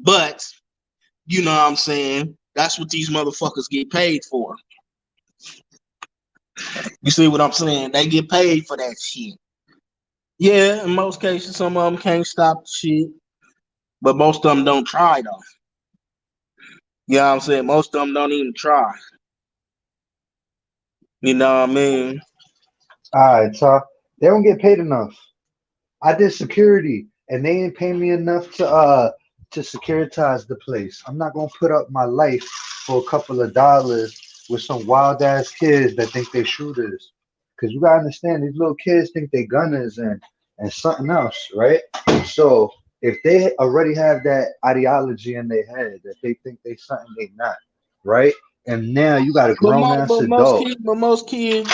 But you know what I'm saying? That's what these motherfuckers get paid for. You see what I'm saying? They get paid for that shit. Yeah, in most cases, some of them can't stop the shit, but most of them don't try though. You know what I'm saying? Most of them don't even try. You know what I mean? All right, so they don't get paid enough. I did security, and they ain't pay me enough to securitize the place. I'm not gonna put up my life for a couple of dollars with some wild ass kids that think they shooters. Cause you gotta understand, these little kids think they gunners and something else, right? So if they already have that ideology in their head that they think they something they not, right? And now you got a grown ass adult. Most kids,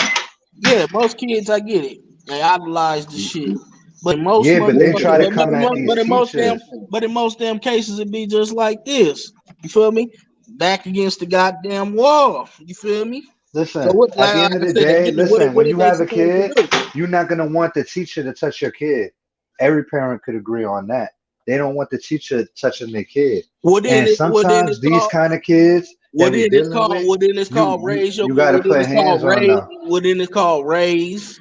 yeah, most kids, I get it. They idolize the shit. But in most Yeah, but they try motherfuckers, to come at these teachers. but in most damn cases, it be just like this. You feel me? Back against the goddamn wall. You feel me? So Listen, what? at the Like end of I the said day, again, listen, what when are you they have a supposed to kid, do? you're not going to want the teacher to touch your kid. Every parent could agree on that. They don't want the teacher touching their kid. And sometimes these kind of kids that we dealing with, What then it's called you raise your you got to what then put it's called hands on raise them. what then it's called raise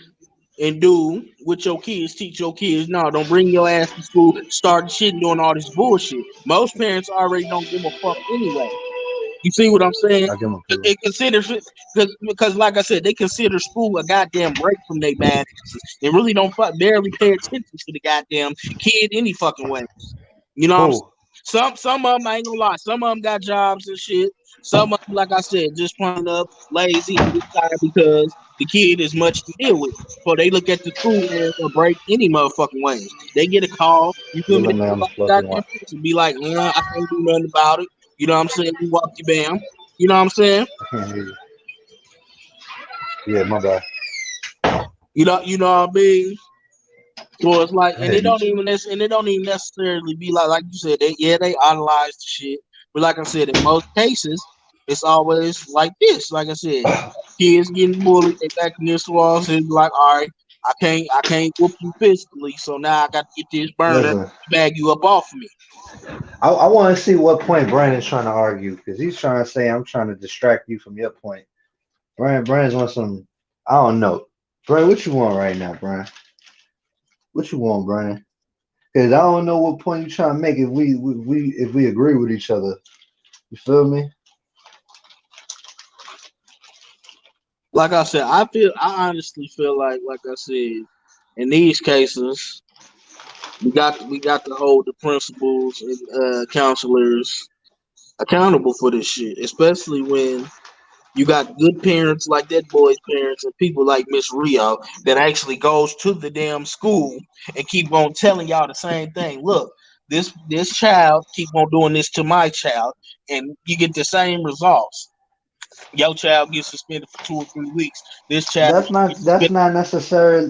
and do with your kids, teach your kids. No, don't bring your ass to school, start shit and doing all this bullshit. Most parents already don't give a fuck anyway. You see what I'm saying? I give them a pillow. It considers it because, like I said, they consider school a goddamn break from their bad asses. They really don't barely pay attention to the goddamn kid any fucking way. You know what I'm saying? Who? Some of them, I ain't gonna lie, some of them got jobs and shit. Some of them, like I said, just plain up lazy and tired because the kid is much to deal with. So they look at the school as a break any motherfucking ways. They get a call, you feel me? Little They man, feel I'm like supposed that to want. person be like, I can't do nothing about it. You know what I'm saying? You walk your bam. You know what I'm saying? I can't hear you. Yeah, my bad. You know what I mean? So it's like, and Yeah, it don't even necessarily be like you said, they idolize the shit. But like I said, in most cases, it's always like this. Like I said, kids getting bullied, they back in this walls and be like, all right, I can't whoop you physically, so now I got to get this burner listen, to bag you up off of me. I want to see what point Brandon's trying to argue because he's trying to say I'm trying to distract you from your point. Brandon's on some, I don't know. Brian, what you want right now, Brian? What you want, Brian? Because I don't know what point you're trying to make if we agree with each other. You feel me? Like I said, I honestly feel like I said, in these cases, we got to hold the principals and counselors accountable for this shit, especially when you got good parents like that boy's parents and people like Miss Rio that actually goes to the damn school and keep on telling y'all the same thing. Look, this child keep on doing this to my child, and you get the same results. Your child gets suspended for 2 or 3 weeks. This child gets suspended.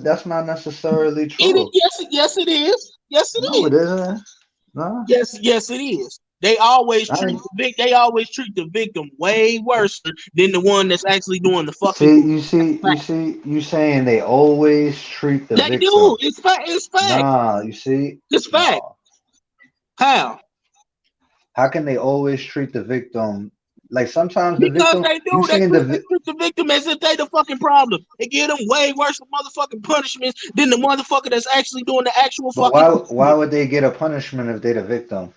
That's not necessarily true. Yes, it is. Yes, it No, is. it isn't. No. Yes, it is. They always treat the victim way worse than the one that's actually doing the fucking. You saying they always treat the They do. victim. It's fact. It's fact. Nah, you see? It's fact. No. How? How can they always treat the victim? Like sometimes the Because victim, they you do. They saying treat the victim as if they the fucking problem. They give them way worse motherfucking punishments than the motherfucker that's actually doing the actual but fucking. why would they get a punishment if they're the victim?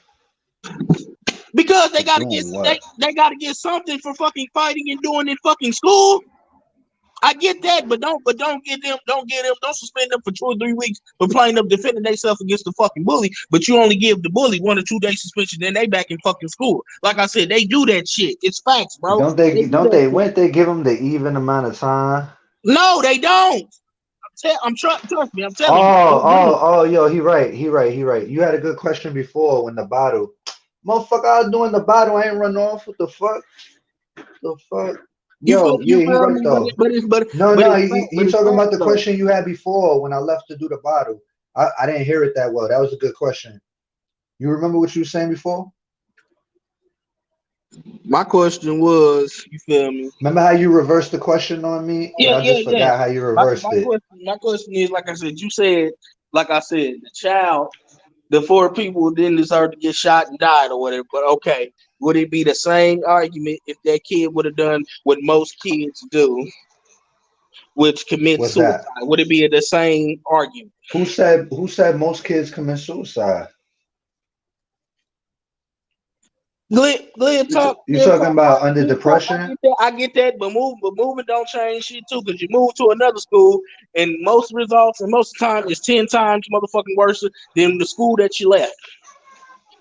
Because they For gotta get doing what? they gotta get something for fucking fighting and doing in fucking school. I get that, but don't suspend them for 2 or 3 weeks for playing up defending themselves against the fucking bully. But you only give the bully 1 or 2 day suspension, then they back in fucking school. Like I said, they do that shit. It's facts, bro. Don't they? They do Don't that they? shit. Wouldn't they give them the even amount of time? No, they don't. Trust me. I'm telling you. Oh, yo, he right. You had a good question before when the battle, motherfucker, I was doing the battle. I ain't run off. What the fuck? The fuck? Yo, yeah, he feel right me? though. No, he talking about the question you had before when I left to do the battle. I didn't hear it that well. That was a good question. You remember what you were saying before? My question was, you feel me? Remember how you reversed the question on me? And I just Yeah. forgot how you reversed it. My question is, like I said, the child, the 4 people didn't deserve to get shot and died or whatever. But okay, would it be the same argument if that kid would have done what most kids do, which commit What's suicide? that? Would it be the same argument? Who said most kids commit suicide? Glenn talk. You talking about under depression? I get that, but moving don't change shit too. Because you move to another school, and most results and most of the time is 10 times motherfucking worse than the school that you left.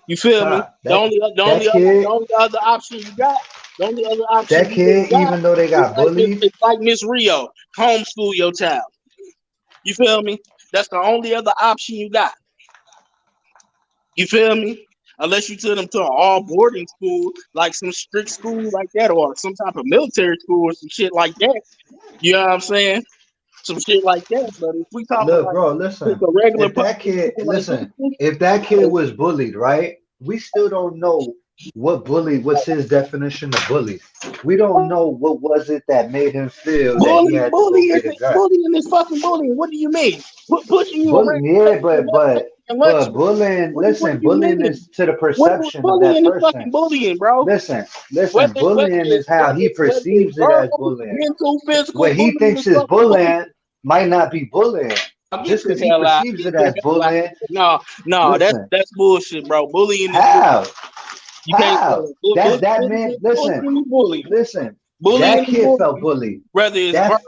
You feel me? The only other option you got. The only other option That kid, even though they got bullied, it's like Miss Rio, homeschool your child. You feel me? That's the only other option you got. You feel me? Unless you send them to an all boarding school, like some strict school like that, or some type of military school or some shit like that. You know what I'm saying? Some shit like that. But if we talking look, like bro, just listen. a regular If that kid was bullied, right? We still don't know what's his definition of bully. We don't know what was it that made him feel that he had to go get a gun. Bullying is fucking bullying. What do you mean? Pushing you around. Yeah, but bullying. Listen, bullying is to the perception of that person. Fucking bullying, bro. Listen. Bullying is how he perceives it as bullying. Mental, physical. What he thinks is bullying might not be bullying. Just because he perceives it as bullying. No, that's bullshit, bro. Bullying. How? You can't. That man. Listen. That kid felt bullied. That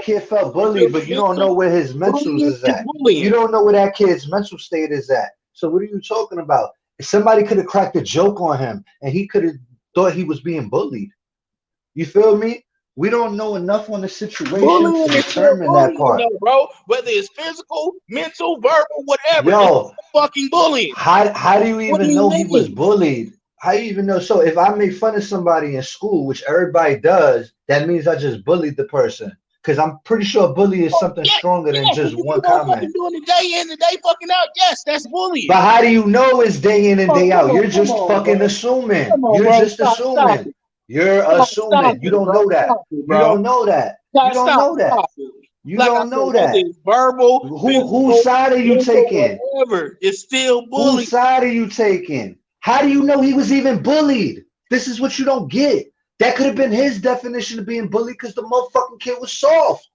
kid felt bullied, but you don't know where his mentals is at. You don't know where that kid's mental state is at. So what are you talking about? Somebody could have cracked a joke on him, and he could have thought he was being bullied. You feel me? We don't know enough on the situation Bullying to is still determine that bullying, part. though, bro. Whether it's physical, mental, verbal, whatever, Yo, it's fucking bullying. how do you What do even you know he was mean? bullied? How do you even know? So if I make fun of somebody in school, which everybody does, that means I just bullied the person. Because I'm pretty sure bully is something Yeah, stronger than yeah. just If one you gonna fucking comment. do it the day in, the day fucking out, yes, that's bullying. But how do you know it's day in and day out? You're just fucking bro. assuming. Come on, You're bro. just Stop assuming. it. You're Stop assuming. You it, don't bro. know that. Stop it, You bro. don't know that. You don't know that. Stop it. You Like I don't said, know whether that. it's verbal, Whose physical, side are you mental, taking? whatever, it's still bullying. Whose side are you taking? How do you know he was even bullied? This is what you don't get. That could have been his definition of being bullied because the motherfucking kid was soft.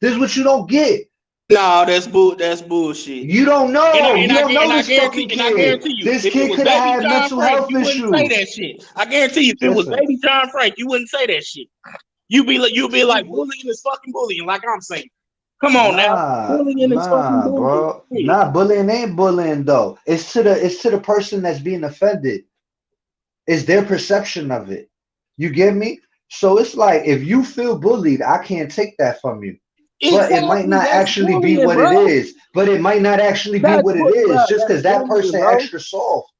This is what you don't get. No, that's bullshit. You don't know. You don't know this fucking And I guarantee kid. you, This if it kid was could have baby had John mental Frank, health you wouldn't say issues. that shit. I guarantee you, if it was Listen. baby John Frank, you wouldn't say that shit. You'd be like, bullying is fucking bullying, like I'm saying. Come on now, bullying is fucking bullying. Bro. Nah, bullying ain't bullying though. It's to the person that's being offended. It's their perception of it. You get me? So it's like if you feel bullied, I can't take that from you. But it might not actually be what it is. But it might not actually be what it is. Just because that person extra soft.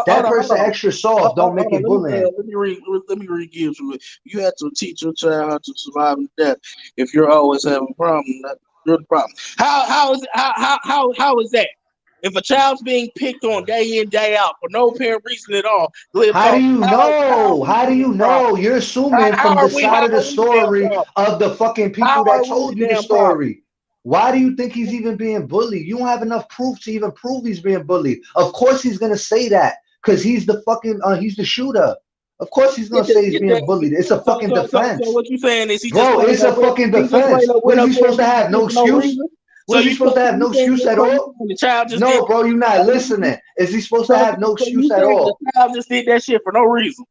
That person extra soft don't make it bullying. Let me re-give you it. You have to teach your child how to survive in death. If you're always having a problem, you're the problem. How is that? If a child's being picked on day in, day out for no apparent reason at all, how do you know? How do you know? You're assuming from the side of the story of the fucking people that told you the story. Why do you think he's even being bullied? You don't have enough proof to even prove he's being bullied. Of course he's gonna say that because he's the fucking he's the shooter. Of course he's gonna say he's being bullied. It's a fucking defense. So what you saying is it's a fucking defense. What is he supposed to have? No excuse? Was he supposed to have no excuse at all? No, bro, you're not listening. Is he supposed to have no excuse at all? The child just did that shit for no reason.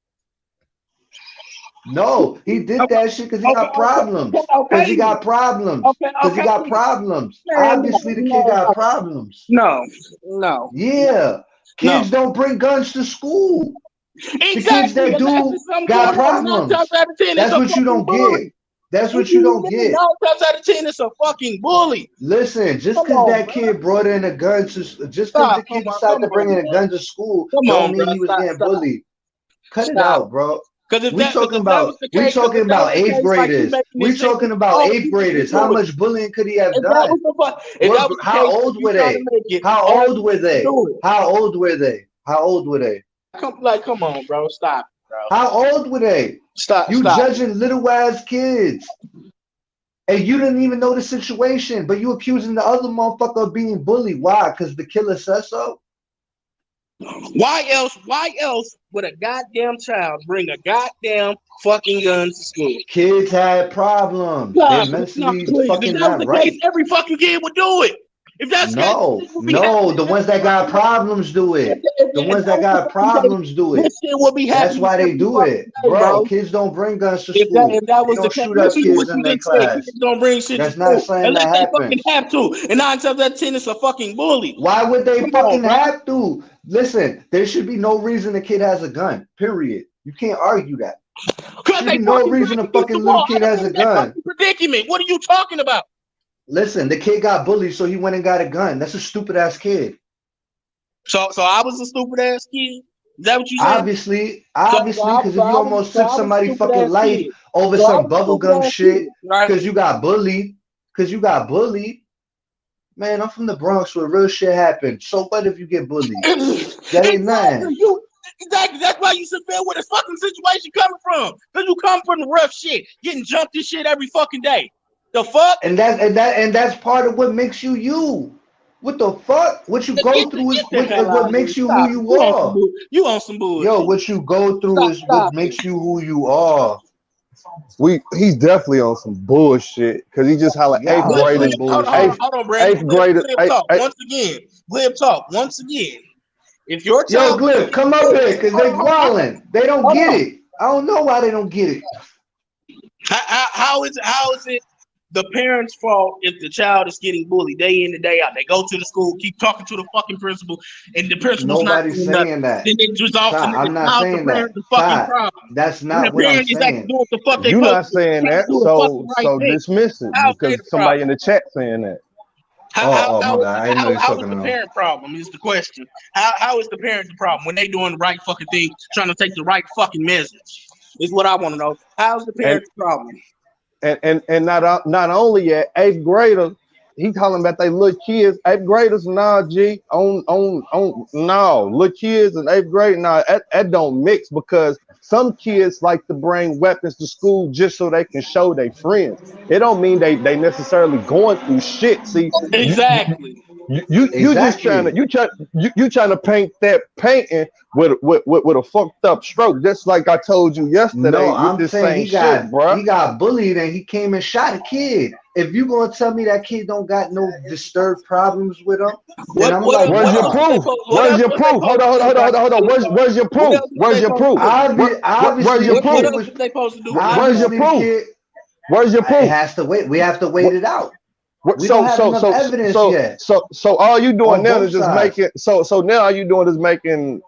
No, he did that shit because he got problems. Because he got problems. Because he got problems. Obviously, the kid got problems. No. Yeah. Kids don't bring guns to school. Exactly. The kids that do got problems. That's what you don't get. That's what you don't get. 9 times out of 10, it's a fucking bully. Listen, just because that kid brought in a gun to, just because the kid decided to bring in a gun to school, don't mean he was getting bullied. Cut it out, bro. We talking about eighth graders. We talking about eighth graders. How much bullying could he have done? How old were they? How old were they? How old were they? How old were they? Come on, bro. Stop, bro. How old were they? Stop. Judging little ass kids. And you didn't even know the situation, but you accusing the other motherfucker of being bullied. Why? Because the killer says so? Why else would a goddamn child bring a goddamn fucking gun to school? Kids had problems. They're mentally fucking not right. Every fucking kid would do it. If that's no, the ones that got problems do it. The ones that got problems do it. That's why they do it, bro. Kids don't bring guns to school. If that was the shoot up kids in their class. Don't bring shit. That's not saying that happens. They have to, and 9 times out of 10, it's a fucking bully. Why would they fucking have to? Listen, there should be no reason the kid has a gun. Period. You can't argue that. There should be no reason a fucking little kid has a gun. Predicament. What are you talking about? Listen, the kid got bullied, so he went and got a gun. That's a stupid ass kid. So I was a stupid ass kid. Is that what you said? Obviously, because if you almost took somebody's fucking life over some bubblegum shit, because you got bullied, man, I'm from the Bronx where real shit happened. So what if you get bullied? That ain't nothing. Exactly. That's why you should feel where this fucking situation coming from. Because you come from the rough shit, getting jumped and shit every fucking day. The fuck? And that's part of what makes you you. What the fuck? What you go through is what makes you who you are. You on some bullshit. Yo, what you go through is what makes you who you are. He's definitely on some bullshit because he just hollered eighth graders. Hold on, Brandon. Eighth grader. Glib talk once again. If your child, Glib, come up here because they wilding. They don't get it. I don't know why they don't get it. How is it the parents' fault if the child is getting bullied day in and day out. They go to the school, keep talking to the fucking principal, and the principal's not Nobody's doing nothing. saying that. Then it results Shot, in I'm not now saying the that. parents the fucking Shot, problem. that's And not the what I'm parent is actually saying. doing what the fuck they You supposed not to saying trying to that, do the so fucking right thing. dismiss it How's that because a somebody problem? in the chat saying that. My bad. I didn't know you was How is talking the to me. parent problem is the question. How is the parent the problem when they doing the right fucking thing, trying to take the right fucking message? Is what I want to know. How's the parent the problem? And not only at 8th grader, he talking about they little kids, 8th graders, nah, G, on no, little kids in 8th grade, nah, that don't mix because some kids like to bring weapons to school just so they can show their friends. It don't mean they necessarily going through shit. See, Exactly. You just trying to you trying to paint that painting with a fucked up stroke, just like I told you yesterday No, with I'm this saying same he got shit, bro. he got bullied and he came and shot a kid. If you gonna tell me that kid don't got no disturbed problems with him, then I'm like, Where's your nah. proof? Where's your proof? Hold on. Where's your proof? Where's your proof? Obviously, your proof? What else they supposed to do? Where's your proof? Where's your It proof? has to wait. We have to wait it out. We don't have enough evidence yet. So all you doing On now both is just sides. making so now all you doing is making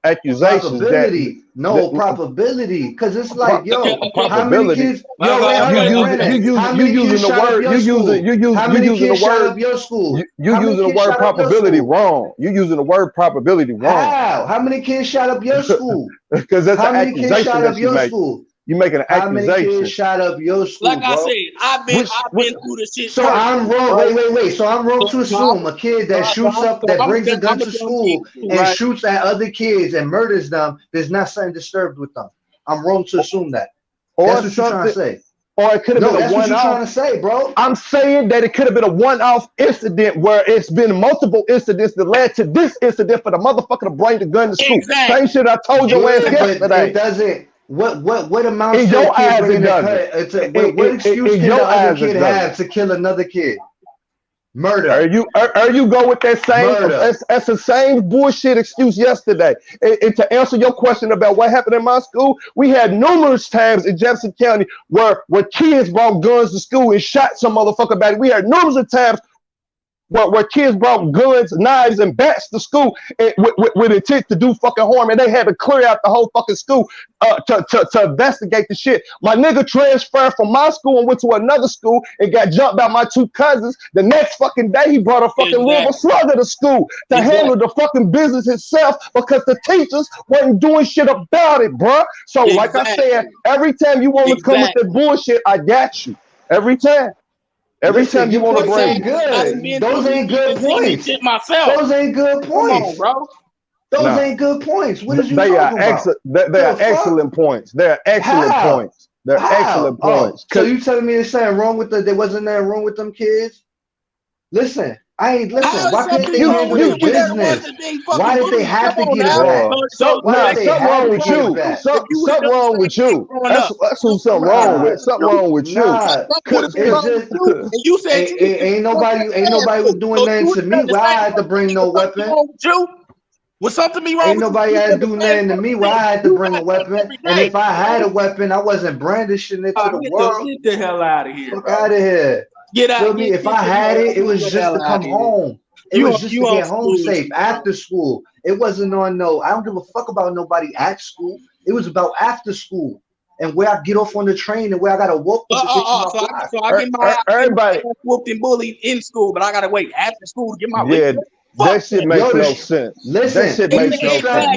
accusations Probability. that Probability. Because it's like, yo, Probability. how many kids? Yo, wait, hold on, Brandon. How many kids shot up your school? How many kids shot up your school? You using the word probability wrong. You using the word probability wrong. How many kids shot up your school? Because that's an accusation kids shot that up you your make. school? You making an How many accusation. kids shot up your school, Like I bro? said, I've been through this shit. So I'm wrong. Wait. So I'm wrong to assume a kid that shoots up, that brings a gun to school and shoots at other kids and murders them, there's not something disturbed with them. I'm wrong to assume that. That's what you're trying to say. Or it could have been a that's what you're trying one-off. to say, bro. I'm saying that it could have been a one-off incident where it's been multiple incidents that led to this incident for the motherfucker to bring the gun to school. Exactly. Same shit I told your ass yesterday. It doesn't. What amounts in to your a kid eyes bringing it a doesn't. cut? What excuse can the other kid have to kill another kid? Murder. Are you go with that same? That's the same bullshit excuse yesterday. And to answer your question about what happened in my school, we had numerous times in Jefferson County where kids brought guns to school and shot some motherfucker back. We had numerous of times where kids brought guns, knives, and bats to school with intent to do fucking harm, and they had to clear out the whole fucking school to investigate the shit. My nigga transferred from my school and went to another school and got jumped by my two cousins. The next fucking day, he brought a fucking Louisville Slugger to school to handle the fucking business himself because the teachers wasn't doing shit about it, bruh. So, like I said, every time you want to come with the bullshit, I got you. Every time. Every time you want to bring good. Those ain't good points. Those ain't good points, bro. Those ain't good points. What is you talking about? They are excellent points. They're excellent points. They're excellent points. So you telling me there's something wrong with there wasn't nothing wrong with them kids? Listen. Why couldn't they handle their business? Why did they have to get it back? Something wrong with you. Something wrong with you. That's who's something wrong with. Something wrong with you. You said ain't nobody was doing nothing to me. Why I had to bring no weapon? Was something be wrong? Ain't nobody had to do nothing to me. Why I had to bring a weapon? And if I had a weapon, I wasn't brandishing it to the world. Get the hell out of here. Fuck out of here. Get out. If I had it, it was just to come home. It was just to get home safe after school. It wasn't on I don't give a fuck about nobody at school. It was about after school and where I get off on the train and where I gotta walk. So I get my everybody whooped and bullied in school, but I gotta wait after school to get my weight. That shit makes no sense. Listen, that shit makes no sense.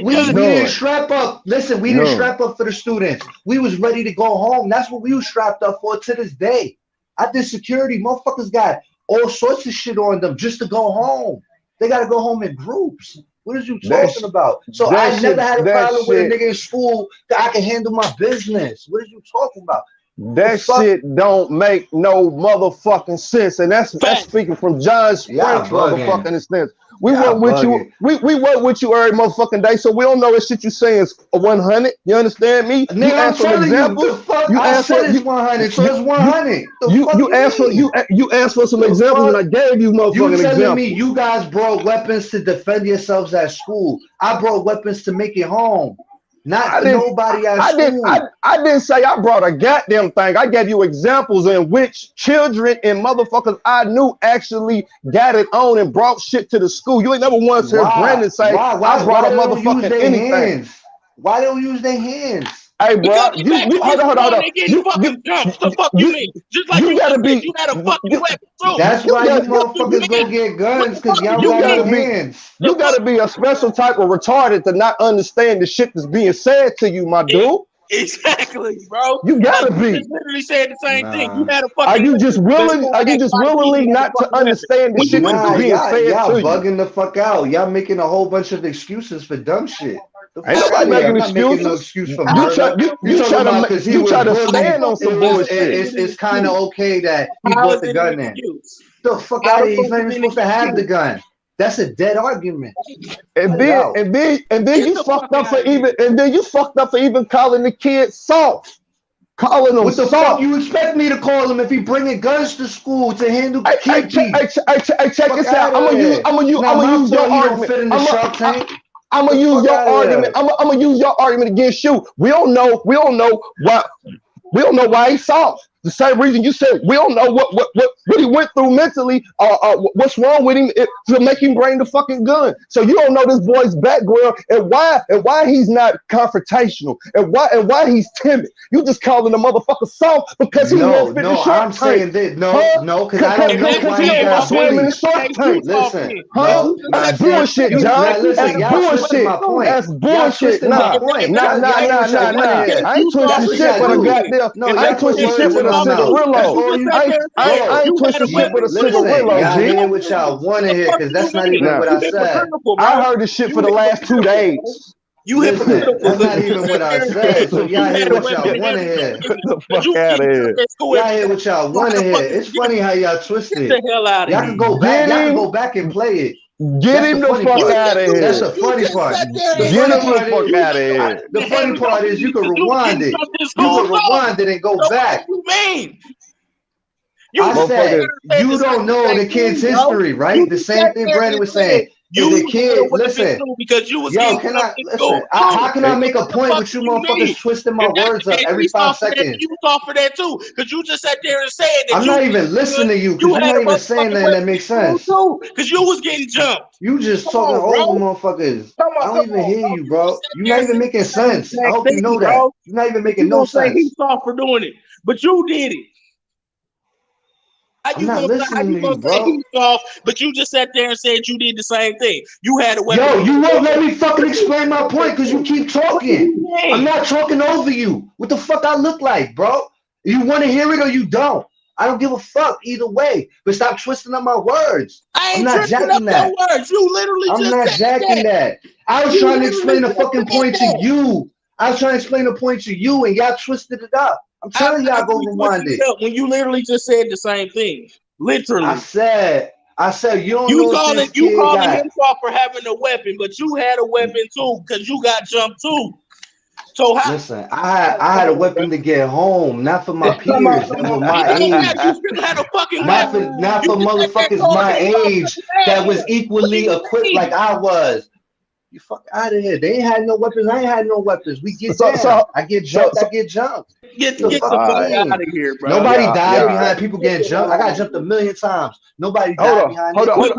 We didn't strap up. Listen, we didn't strap up for the students. We was ready to go home. That's what we was strapped up for to this day. I did security. Motherfuckers got all sorts of shit on them just to go home. They got to go home in groups. What are you talking about? So I never had a problem with a nigga in school that I can handle my business. What are you talking about? That shit don't make no motherfucking sense. And that's speaking from John Frank's motherfucking sense. We work with you. We work with you every motherfucking day, so we don't know what shit you saying is 100. You understand me? Nigga, you ask for examples. I said it's 100, so it's 100. You asked for some examples, and I gave you motherfucking examples. You telling me you guys brought weapons to defend yourselves at school? I brought weapons to make it home. Not nobody at school. I didn't say I brought a goddamn thing. I gave you examples in which children and motherfuckers I knew actually got it on and brought shit to the school. You ain't never once heard Brandon say, I brought a motherfucking anything. Hands? Why they don't use their hands? Hey, bro, hold on. You fucking jump. The fuck you mean? Just like you gotta be. You got a fucking weapon too. That's why you motherfuckers go get guns, because y'all got hands. You gotta be a special type of retarded to not understand the shit that's being said to you, my dude. Exactly, bro. You gotta be. You literally said the same thing. You had a fucking. Are you just willingly not to understand the shit that's being said to you? Y'all bugging the fuck out. Y'all making a whole bunch of excuses for dumb shit. Ain't nobody making excuses. No excuse for murder. You try to stand on some bullshit. It's kind of okay that he brought the gun in. The fuck out of here. He's not even supposed to have the gun. That's a dead argument. And then you fucked up for even calling the kids soft. Calling them what the soft. Fuck you expect me to call him if he bringing guns to school to handle check this out. I'm gonna use your argument. I'm gonna use your argument. I'm gonna use your argument against you. We don't know why he's soft. The same reason you said we don't know what he went through mentally, what's wrong with him to make him bring the fucking gun. So you don't know this boy's background and why he's not confrontational and why he's timid. You just calling the motherfucker soft because he won't fit the short I'm saying that because I don't know why he got bullied. Listen, that's bullshit, John. Bullshit. That's bullshit. Nah. I ain't twisting shit with a goddamn. I ain't twisting shit with a cigarillo. I ain't twisting shit with a cigarillo, G. I hear what y'all want to hear, because that's not even what I said. I heard this shit for the last 2 days. That's not even what I said. So y'all hear what y'all want to hear. Get the fuck out of here. Y'all hear what y'all want to hear. It's funny how y'all twist it. Get the hell out of here. Y'all can go back. Y'all can go back and play it. Get him the fuck out of here. That's the funny part. Get him the fuck out of here. The funny part is you can rewind it. You can rewind it and go back. What you mean? I said you don't know the kid's history, right? The same thing Brandon was saying. The kid, listen. Because you was can I listen? How can I make a point with you motherfuckers twisting my words up every 5 seconds? You thought for that too, because you just sat there and said that. I'm not even listening to you, because you're not even saying nothing that makes sense. Because you was getting jumped. You just talking over motherfuckers. I don't even hear you, bro. You're not even making sense. I hope you know that. You're not even making no sense. He's soft for doing it, but you did it. I'm not listening to you, bro. He's soft, but you just sat there and said you did the same thing. You had a weapon. Yo, you won't let me fucking explain my point because you keep talking. I'm not talking over you. What the fuck I look like, bro? You want to hear it or you don't? I don't give a fuck either way. But stop twisting up my words. I'm not jacking that. Words. You literally I'm not jacking that. I was trying to explain the fucking point to you. I was trying to explain the point to you, and y'all twisted it up. I'm telling y'all, go rewind it. When you literally just said the same thing, literally. I said you don't know. You calling him soft for having a weapon, but you had a weapon too, because you got jumped too. So listen, I had a weapon to get home, not for my peers, and for my age. You had a fucking weapon. Not for motherfuckers my age that was equally equipped like I was. You fuck out of here. They ain't had no weapons. I ain't had no weapons. We get down. I get jumped. I get jumped. Get the fuck out of here, bro. Nobody died behind people getting jumped. I got jumped 1,000,000 times. Nobody died behind me. We're going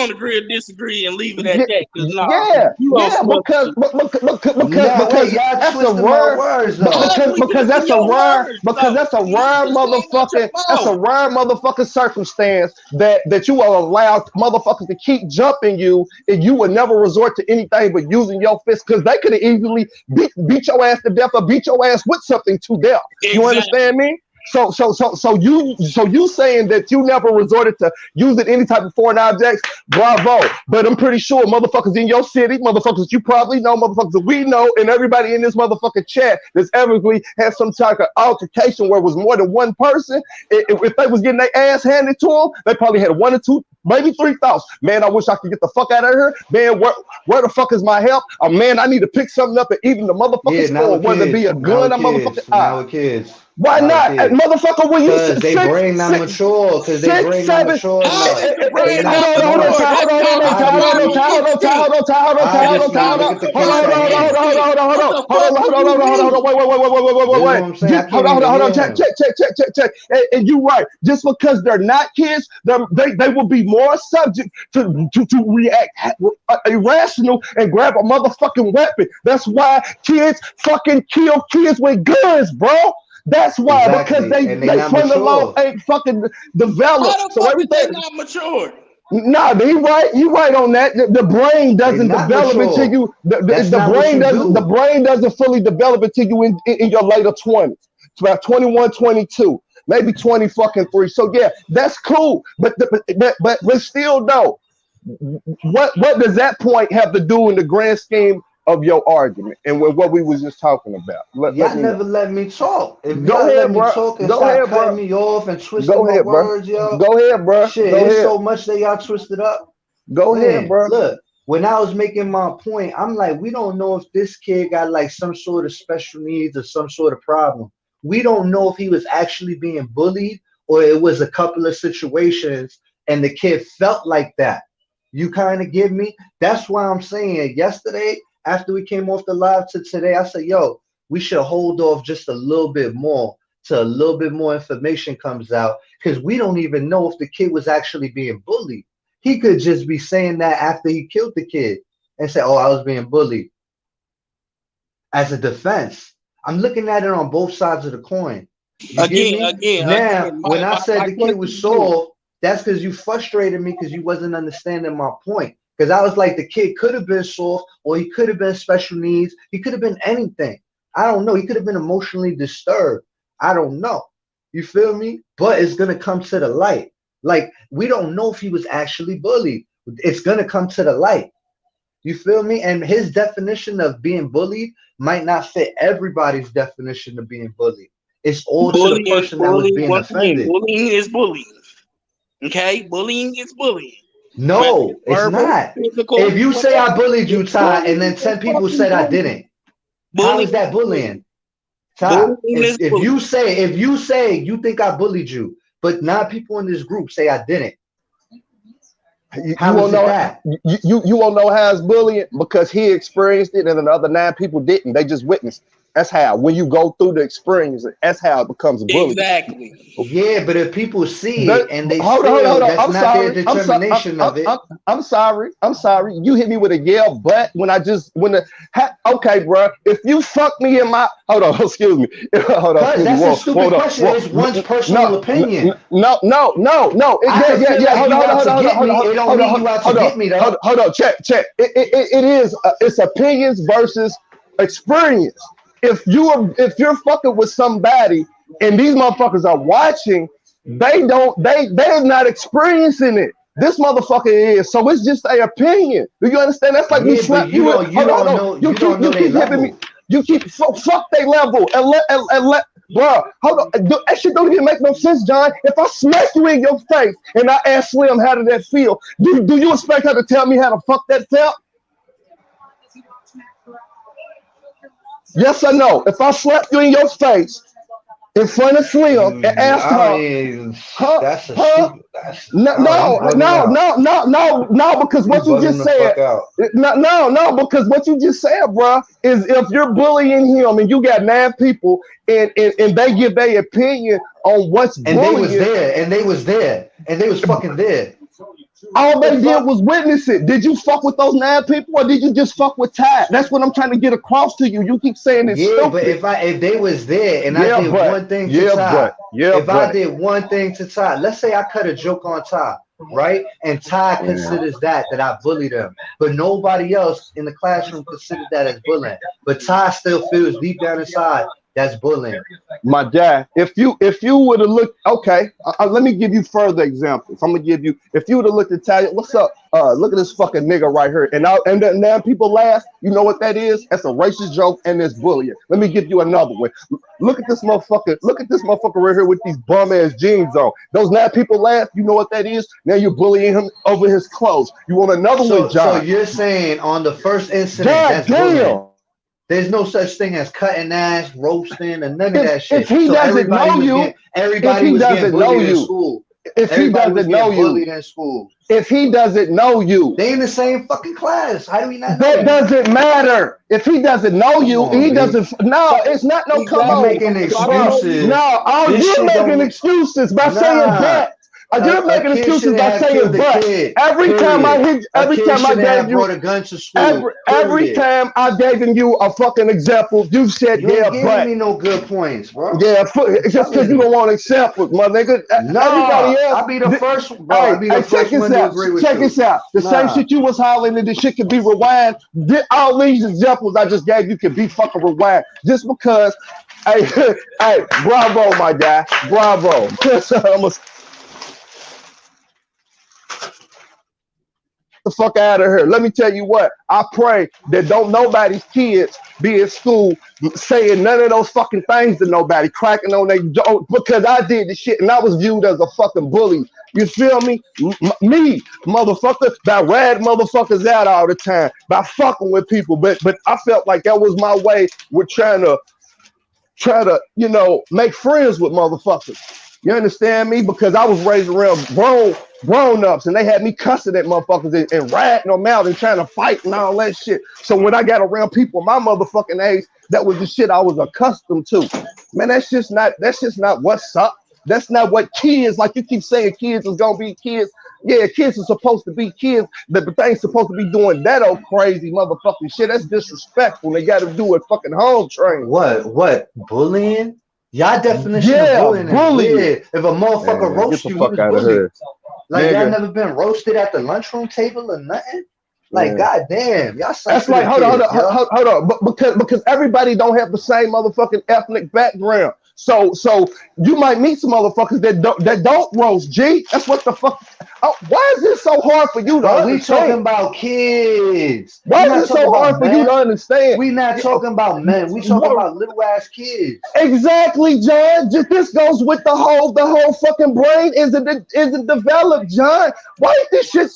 to agree or disagree and leave it at that. Because that's a rare motherfucking circumstance that you will allow motherfuckers to keep jumping you, and you would never resort to anything but using your fist, because they could have easily beat your ass to death or beat your ass with something to death. Exactly. You understand me? So you saying that you never resorted to using any type of foreign objects? Bravo. But I'm pretty sure motherfuckers in your city, motherfuckers you probably know, motherfuckers that we know, and everybody in this motherfucking chat that's ever had some type of altercation where it was more than one person, if they was getting their ass handed to them, they probably had 1 or 2, maybe 3 thoughts. Man, I wish I could get the fuck out of here. Man, where the fuck is my help? Oh man, I need to pick something up and even the motherfucking store, whether it be a gun or motherfucking now kids. Why not, motherfucker? When you they brain not mature, because they brain not mature. Check. And you're right. Just because they're not kids, they will be more subject to react irrational and grab a motherfucking weapon. That's why kids fucking kill kids with guns, bro. That's why, because they from the law ain't fucking developed. How the So fuck everything is they not matured? Nah, he right on that. The brain doesn't develop until you the brain doesn't fully develop until you in your later 20s. It's about 21, 22, maybe 20 fucking 3. So yeah, that's cool. But still though, what does that point have to do in the grand scheme of your argument and with what we was just talking about? Y'all never let me talk. If go y'all ahead, let me bro. talk and go stop ahead, cutting bro. me off and twisting go my ahead, words, bro. yo. Go ahead, bro. Shit, go there's ahead. so much that y'all twisted up. Go ahead, bro. Look, when I was making my point, I'm like, we don't know if this kid got like some sort of special needs or some sort of problem. We don't know if he was actually being bullied or it was a couple of situations and the kid felt like that. You kind of give me? That's why I'm saying yesterday, after we came off the live to today, I said, yo, we should hold off just a little bit more till a little bit more information comes out because we don't even know if the kid was actually being bullied. He could just be saying that after he killed the kid and say, oh, I was being bullied as a defense. I'm looking at it on both sides of the coin. Again, when I said the kid was soft, that's because you frustrated me because you wasn't understanding my point. Because I was like, the kid could have been soft or he could have been special needs. He could have been anything. I don't know. He could have been emotionally disturbed. I don't know. You feel me? But it's going to come to the light. Like, we don't know if he was actually bullied. It's going to come to the light. You feel me? And his definition of being bullied might not fit everybody's definition of being bullied. It's all to the person that was being offended. Bullying is bullying. Okay? Bullying is bullying. No, it's not. If you say I bullied you, Ty, and then 10 people said I didn't, how is that bullying? Ty, if you say you think I bullied you, but 9 people in this group say I didn't, how is that? You won't know how it's bullying because he experienced it and the other 9 people didn't. They just witnessed it. That's how. When you go through the experience, that's how it becomes bullying. Exactly. Yeah, but if people see it and they feel that's not their determination of it. I'm sorry. You hit me with a yell, but okay, bro. If you fuck me in my excuse me. Hold on. That's a stupid question. It's one's personal opinion. No. Hold on. Check. It's opinions versus experience. If you're fucking with somebody and these motherfuckers are watching, they're not experiencing it. This motherfucker is, so it's just their opinion. Do you understand? That's like you slap you. You keep hitting me. You keep fuck their level and let. Bro, hold on. That shit don't even make no sense, John. If I smack you in your face and I ask Slim how did that feel, do you expect her to tell me how the fuck that felt? Yes or no? If I slapped you in your face in front of Slim and asked no, because what you just said, because what you just said, bro, is if you're bullying him and you got 9 people and they give their opinion on what's bullying, and they was fucking there. All they did was witness it. Did you fuck with those 9 people or did you just fuck with Ty? That's what I'm trying to get across to you. You keep saying it's stupid. But if they was there and I did one thing to Ty, I did one thing to Ty, let's say I cut a joke on Ty, right? And Ty considers that I bullied him, but nobody else in the classroom considered that as bullying. But Ty still feels deep down inside that's bullying. My guy, if you would have looked, okay, let me give you further examples. I'm gonna give you, if you would have looked at Talia, what's up? Look at this fucking nigga right here, and then now people laugh. You know what that is? That's a racist joke and it's bullying. Let me give you another one. Look at this motherfucker. Look at this motherfucker right here with these bum ass jeans on. Those 9 people laugh. You know what that is? Now you're bullying him over his clothes. You want another one, John? So you're saying on the first incident, that's bullying. There's no such thing as cutting ass, roasting, and none of that shit. If he doesn't know you, everybody was getting bullied in school. if he doesn't know you, in school. If he doesn't know you, they in the same fucking class. How do we not know that doesn't matter. If he doesn't know you, he doesn't. No, it's not no come on. Making excuses. No, you're making excuses by saying that. You're making excuses by saying but. Every time I gave you a gun to school. Every time I gave you a fucking example, you said you ain't giving me no good points, bro. Yeah, just because you don't want examples, my nigga. No, everybody else, I'll be the first. Bro, I'll be the first one to agree with you. Check this out. The same shit you was hollering and the shit can be rewind. All these examples I just gave you can be fucking rewind. Just because, hey, bravo, my guy, bravo. The fuck out of here. Let me tell you what, I pray that don't nobody's kids be in school saying none of those fucking things to nobody, cracking on their jaw, because I did the shit and I was viewed as a fucking bully. You feel me? Me, motherfucker, that rad motherfuckers out all the time by fucking with people. But I felt like that was my way with trying to, you know, make friends with motherfuckers. You understand me? Because I was raised around grown-ups and they had me cussing at motherfuckers and ratting them out and trying to fight and all that shit. So when I got around people my motherfucking age, that was the shit I was accustomed to. Man, that's just not what's up. That's not what kids, like you keep saying kids is gonna be kids. Yeah, kids are supposed to be kids, but they ain't supposed to be doing that old crazy motherfucking shit. That's disrespectful. They gotta do it fucking home training. What? Bullying? Y'all definition of bullying is weird. If a motherfucker roasts you, who's bullying? Like y'all never been roasted at the lunchroom table or nothing? Like goddamn, y'all. That's like hold on, because everybody don't have the same motherfucking ethnic background. So you might meet some motherfuckers that don't roast. G, that's what the fuck. Oh, why is it so hard for you to understand? We talking about kids. Why is it so hard for you to understand? We not talking about men. We talking about little ass kids. Exactly, John. Just this goes with the whole fucking brain isn't developed, John. Why is this shit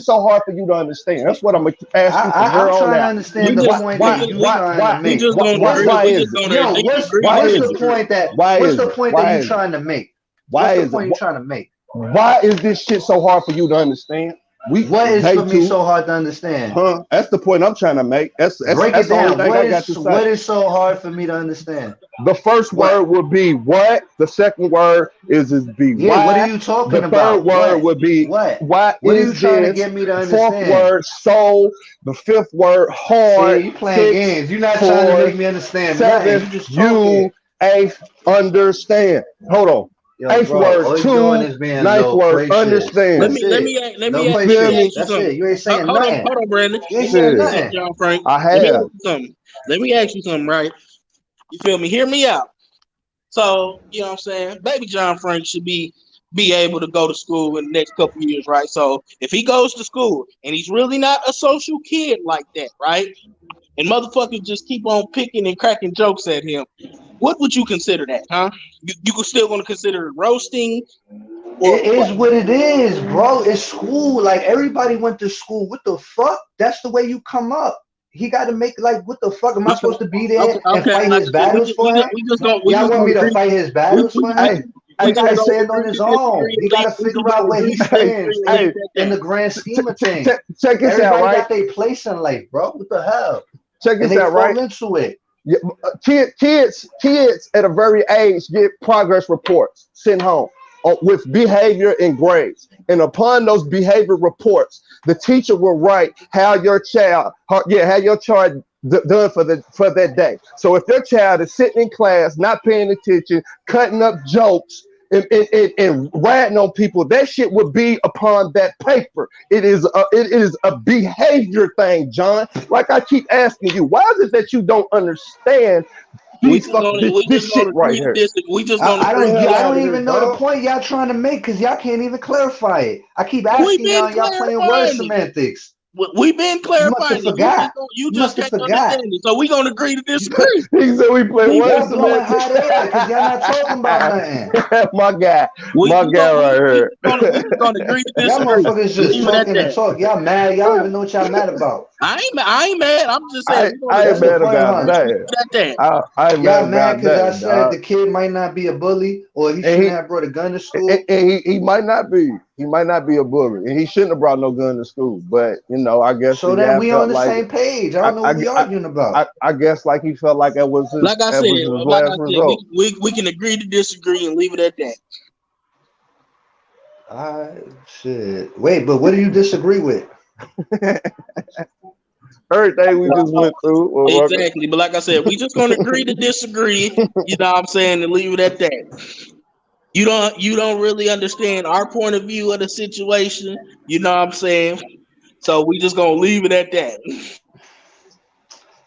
so hard for you to understand? That's what I'm asking. I'm trying to understand the point that you're trying to make. What's the point that you're trying to make? What's the point you're trying to make? Why is this shit so hard for you to understand? What is for me so hard to understand? That's the point I'm trying to make. That's break it down. What is so hard for me to understand? The first word would be what. The second word is be why. What are you talking about? The third word would be what. What are you trying to get me to understand? Fourth word soul. The fifth word hard. See, you playing games. You're not trying to make me understand. Seven, you eighth understand. Hold on. Yo, eighth word two, ninth word understand. Let me ask you something. You ain't saying nothing. Hold on, Brandon. You ain't saying nothing. John Frank. I have. Let me ask you something, right? You feel me? Hear me out. So, you know what I'm saying? Baby John Frank should be able to go to school in the next couple of years, right? So if he goes to school and he's really not a social kid like that, right? And motherfuckers just keep on picking and cracking jokes at him. What would you consider that, huh? You still going to consider it roasting? It is what it is, bro. It's school. Like, everybody went to school. What the fuck? That's the way you come up. He got to make, like, what the fuck? Am I supposed to be there and fight his battles for him? Y'all want me to fight his battles for him? He got to stand on his own. He got to figure out where he stands in the grand scheme of things. Check this out, right? Everybody got their place in life, bro. What the hell? Check this out, right? Into it. Yeah, kids at a very age get progress reports sent home with behavior and grades. And upon those behavior reports, the teacher will write how your child done for that day. So if your child is sitting in class, not paying attention, cutting up jokes, and ratting on people, that shit would be upon that paper. It is a behavior thing, John. Like I keep asking you, why is it that you don't understand this shit right here? I don't even know the point y'all trying to make because y'all can't even clarify it. I keep asking y'all playing word semantics. We've been clarifying it. Forgot. You just can't understand it. So we're gonna agree to disagree. He said we play Y'all blowing hot air because y'all not talking about nothing. My guy right here. We're gonna agree to disagree. Y'all motherfuckers just talking and talk. Y'all mad. Y'all don't even know what y'all mad about. I ain't mad. I'm just saying. I ain't mad about that. I ain't y'all mad because I that, said the kid might not be a bully or he shouldn't have brought a gun to school. And he might not be. He might not be a bully, and he shouldn't have brought no gun to school. But you know, I guess so. Then we on the same page. I don't know what we arguing about. I guess like he felt like that was his. Like I said, we can agree to disagree and leave it at that. Shit. Wait, but what do you disagree with? Everything we just went through. Exactly, but like I said, we just gonna agree to disagree. You know what I'm saying, and leave it at that. You don't really understand our point of view of the situation. You know what I'm saying? So we just gonna leave it at that.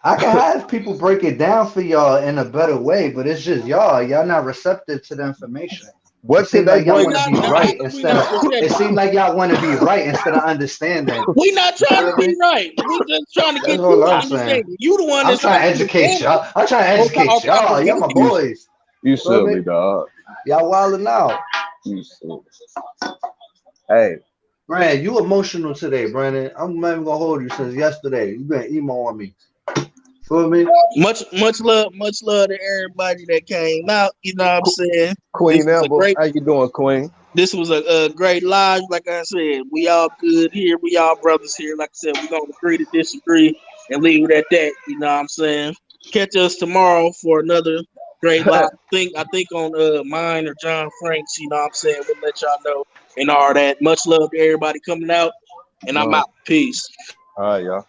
I can have people break it down for y'all in a better way, but it's just y'all not receptive to the information. What seems like y'all want to be right instead of it seems like y'all want to be right instead of understanding. We not trying to be right. We just trying to get you to understand. You the one that's trying to educate y'all. I'm trying to educate y'all. Y'all my boys. You silly dog. Y'all wilding out. You silly. Hey. Brandon, you emotional today, Brandon. I'm not even gonna hold you since yesterday. You been emo on me. Feel me? Much love to everybody that came out. You know what I'm saying? Queen Amber, how you doing, Queen? This was a great live. Like I said, we all good here. We all brothers here. Like I said, we're gonna agree to disagree and leave it at that. You know what I'm saying? Catch us tomorrow for another great live. I think on mine or John Frank's. You know what I'm saying? We'll let y'all know and all that. Much love to everybody coming out, and I'm out. Peace. All right, y'all.